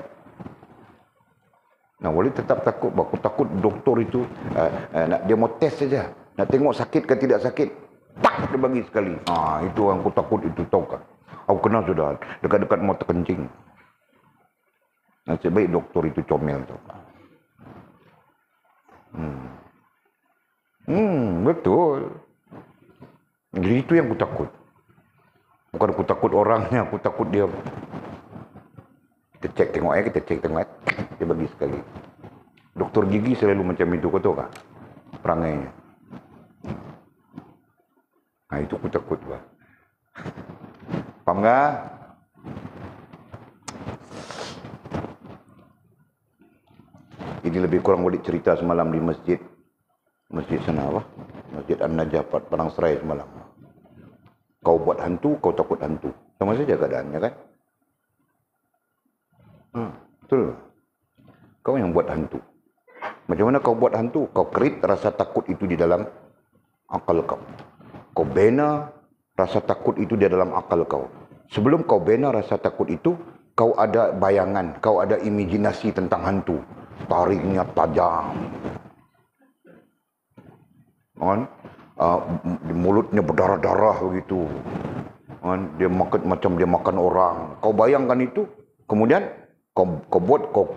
Nah, boleh tetap takut. Aku takut doktor itu dia mau tes saja. Nak tengok sakit ke tidak sakit. Tak, dia bagi sekali. Itu yang aku takut itu, tahu kan. Aku kenal sudah. Dekat-dekat mau terkencing. Nasib baik doktor itu comel, tahu kan. Betul. Jadi itu yang aku takut. Bukan aku takut orangnya, aku takut dia. Kita cek tengok tengok dia bagi sekali. Doktor gigi selalu macam itu, kau tahu kan? Perangainya. Itu aku takut lah. Faham tak? Ini lebih kurang boleh cerita semalam di masjid sana apa? Masjid An-Najah Padang Serai semalam. Kau buat hantu, kau takut hantu. Sama saja keadaannya kan? Betul. Kau yang buat hantu. Macam mana kau buat hantu? Kau create rasa takut itu di dalam akal kau. Kau bina rasa takut itu di dalam akal kau. Sebelum kau bina rasa takut itu, kau ada bayangan, kau ada imajinasi tentang hantu. Tariknya tajam. Kan? Mulutnya berdarah-darah begitu. Kan? Dia makan macam dia makan orang. Kau bayangkan itu, kemudian kau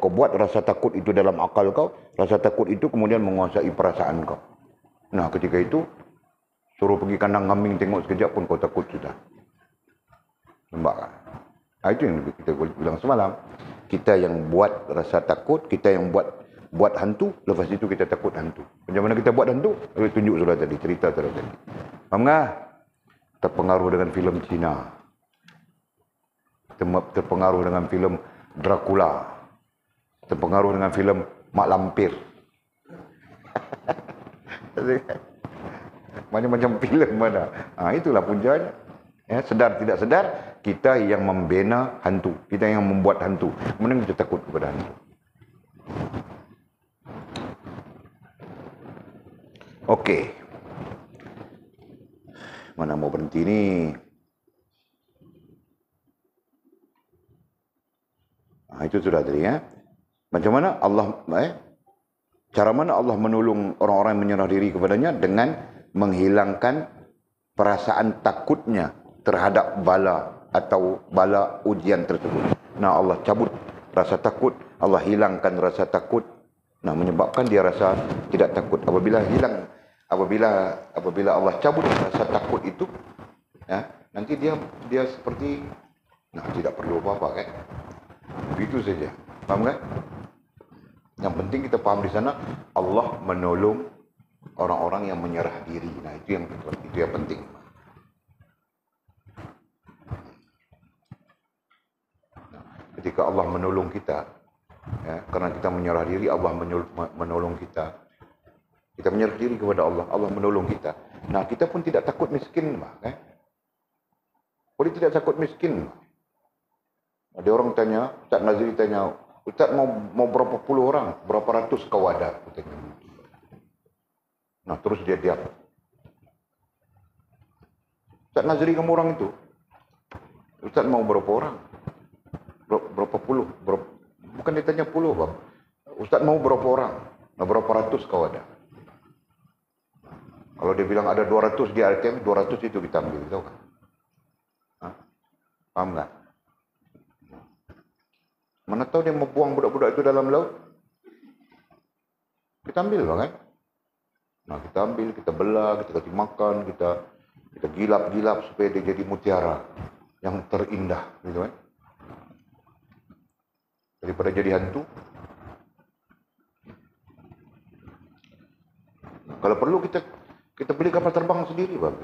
buat rasa takut itu dalam akal kau. Rasa takut itu kemudian menguasai perasaan kau. Nah, ketika itu suruh pergi kandang kambing tengok sekejap pun kau takut sudah. Nampak kan? Itu yang kita bilang semalam. Kita yang buat rasa takut, kita yang buat hantu, lepas itu kita takut hantu. Macam mana kita buat hantu? Tunjuk sudah tadi, cerita sudah tadi. Faham tak? Terpengaruh dengan filem Cina. Terpengaruh dengan filem Dracula. Terpengaruh dengan filem Mak Lampir. Macam-macam filem mana. Itulah punjanya. Sedar tidak sedar, kita yang membina hantu. Kita yang membuat hantu. Kemudian kita takut kepada hantu. Okey. Mana mau berhenti ni? Itu sudah tadi ya. Macam mana Allah cara mana Allah menolong orang-orang yang menyerah diri kepadanya dengan menghilangkan perasaan takutnya terhadap bala atau bala ujian tersebut. Nah, Allah cabut rasa takut, Allah hilangkan rasa takut. Nah, menyebabkan dia rasa tidak takut. Apabila Allah cabut rasa takut itu, nanti dia seperti tidak perlu apa-apa kan. Begitu saja. Faham kan? Yang penting kita faham di sana Allah menolong orang-orang yang menyerah diri. Nah, itu yang penting. Ketika Allah menolong kita, karena kita menyerah diri, Allah menolong kita. Kita menyerah diri kepada Allah, Allah menolong kita. Nah, kita pun tidak takut miskin. Boleh tidak takut miskin. Ada orang tanya, Ustaz Nazri tanya, Ustaz mau berapa puluh orang? Berapa ratus kau ada? Nah, terus dia diam. Ustaz Nazri kamu orang itu? Ustaz mau berapa orang? Berapa puluh? Bukan ditanya puluh, Bang. Ustaz mau berapa orang? Nah, berapa ratus kau ada? Kalau dia bilang ada 200 di ATM, 200 itu kita ambil, tahu kan? Paham tak? Mana tahu dia mau buang budak-budak itu dalam laut? Kita ambil, kan? Nah, kita ambil, kita belah, kita kasih makan, kita gilap-gilap supaya dia jadi mutiara yang terindah, gitu kan? Daripada jadi hantu. Kalau perlu kita beli kapal terbang sendiri, Bang.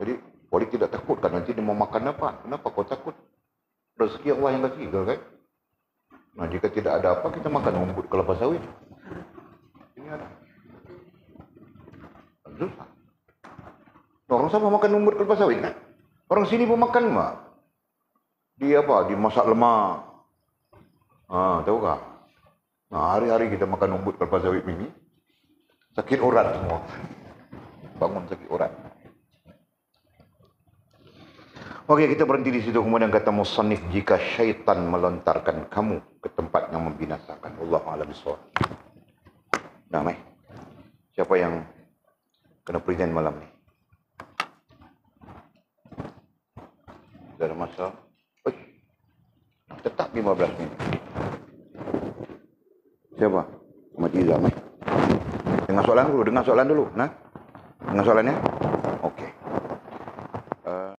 Jadi boleh tidak takut kan nanti dia mau makan apa? Kenapa kau takut? Rezeki Allah yang kasih, kan? Nah, jika tidak ada apa, kita makan umbut kelapa sawit. Ini ada. Susah. Orang sama makan umbut kelapa sawit, kan? Orang sini pun makan, Mak. Dia apa? Dimasak lemak. Tahu tak? Nah, hari-hari kita makan umbut kelapa sawit ini. Sakit urat semua. bangun sakit urat. Okey, kita berhenti di situ. Kemudian kata musannif, jika syaitan melontarkan kamu ke tempat yang membinasakan. Wallahu a'lam bishawab. Nah, mai. Siapa yang kena present malam ni? Dah ada masa. Oi. Tetap 15 minit. Siapa? Ahmad Izzam, mai. Dengar soalan dulu, Nah. Dengar soalannya.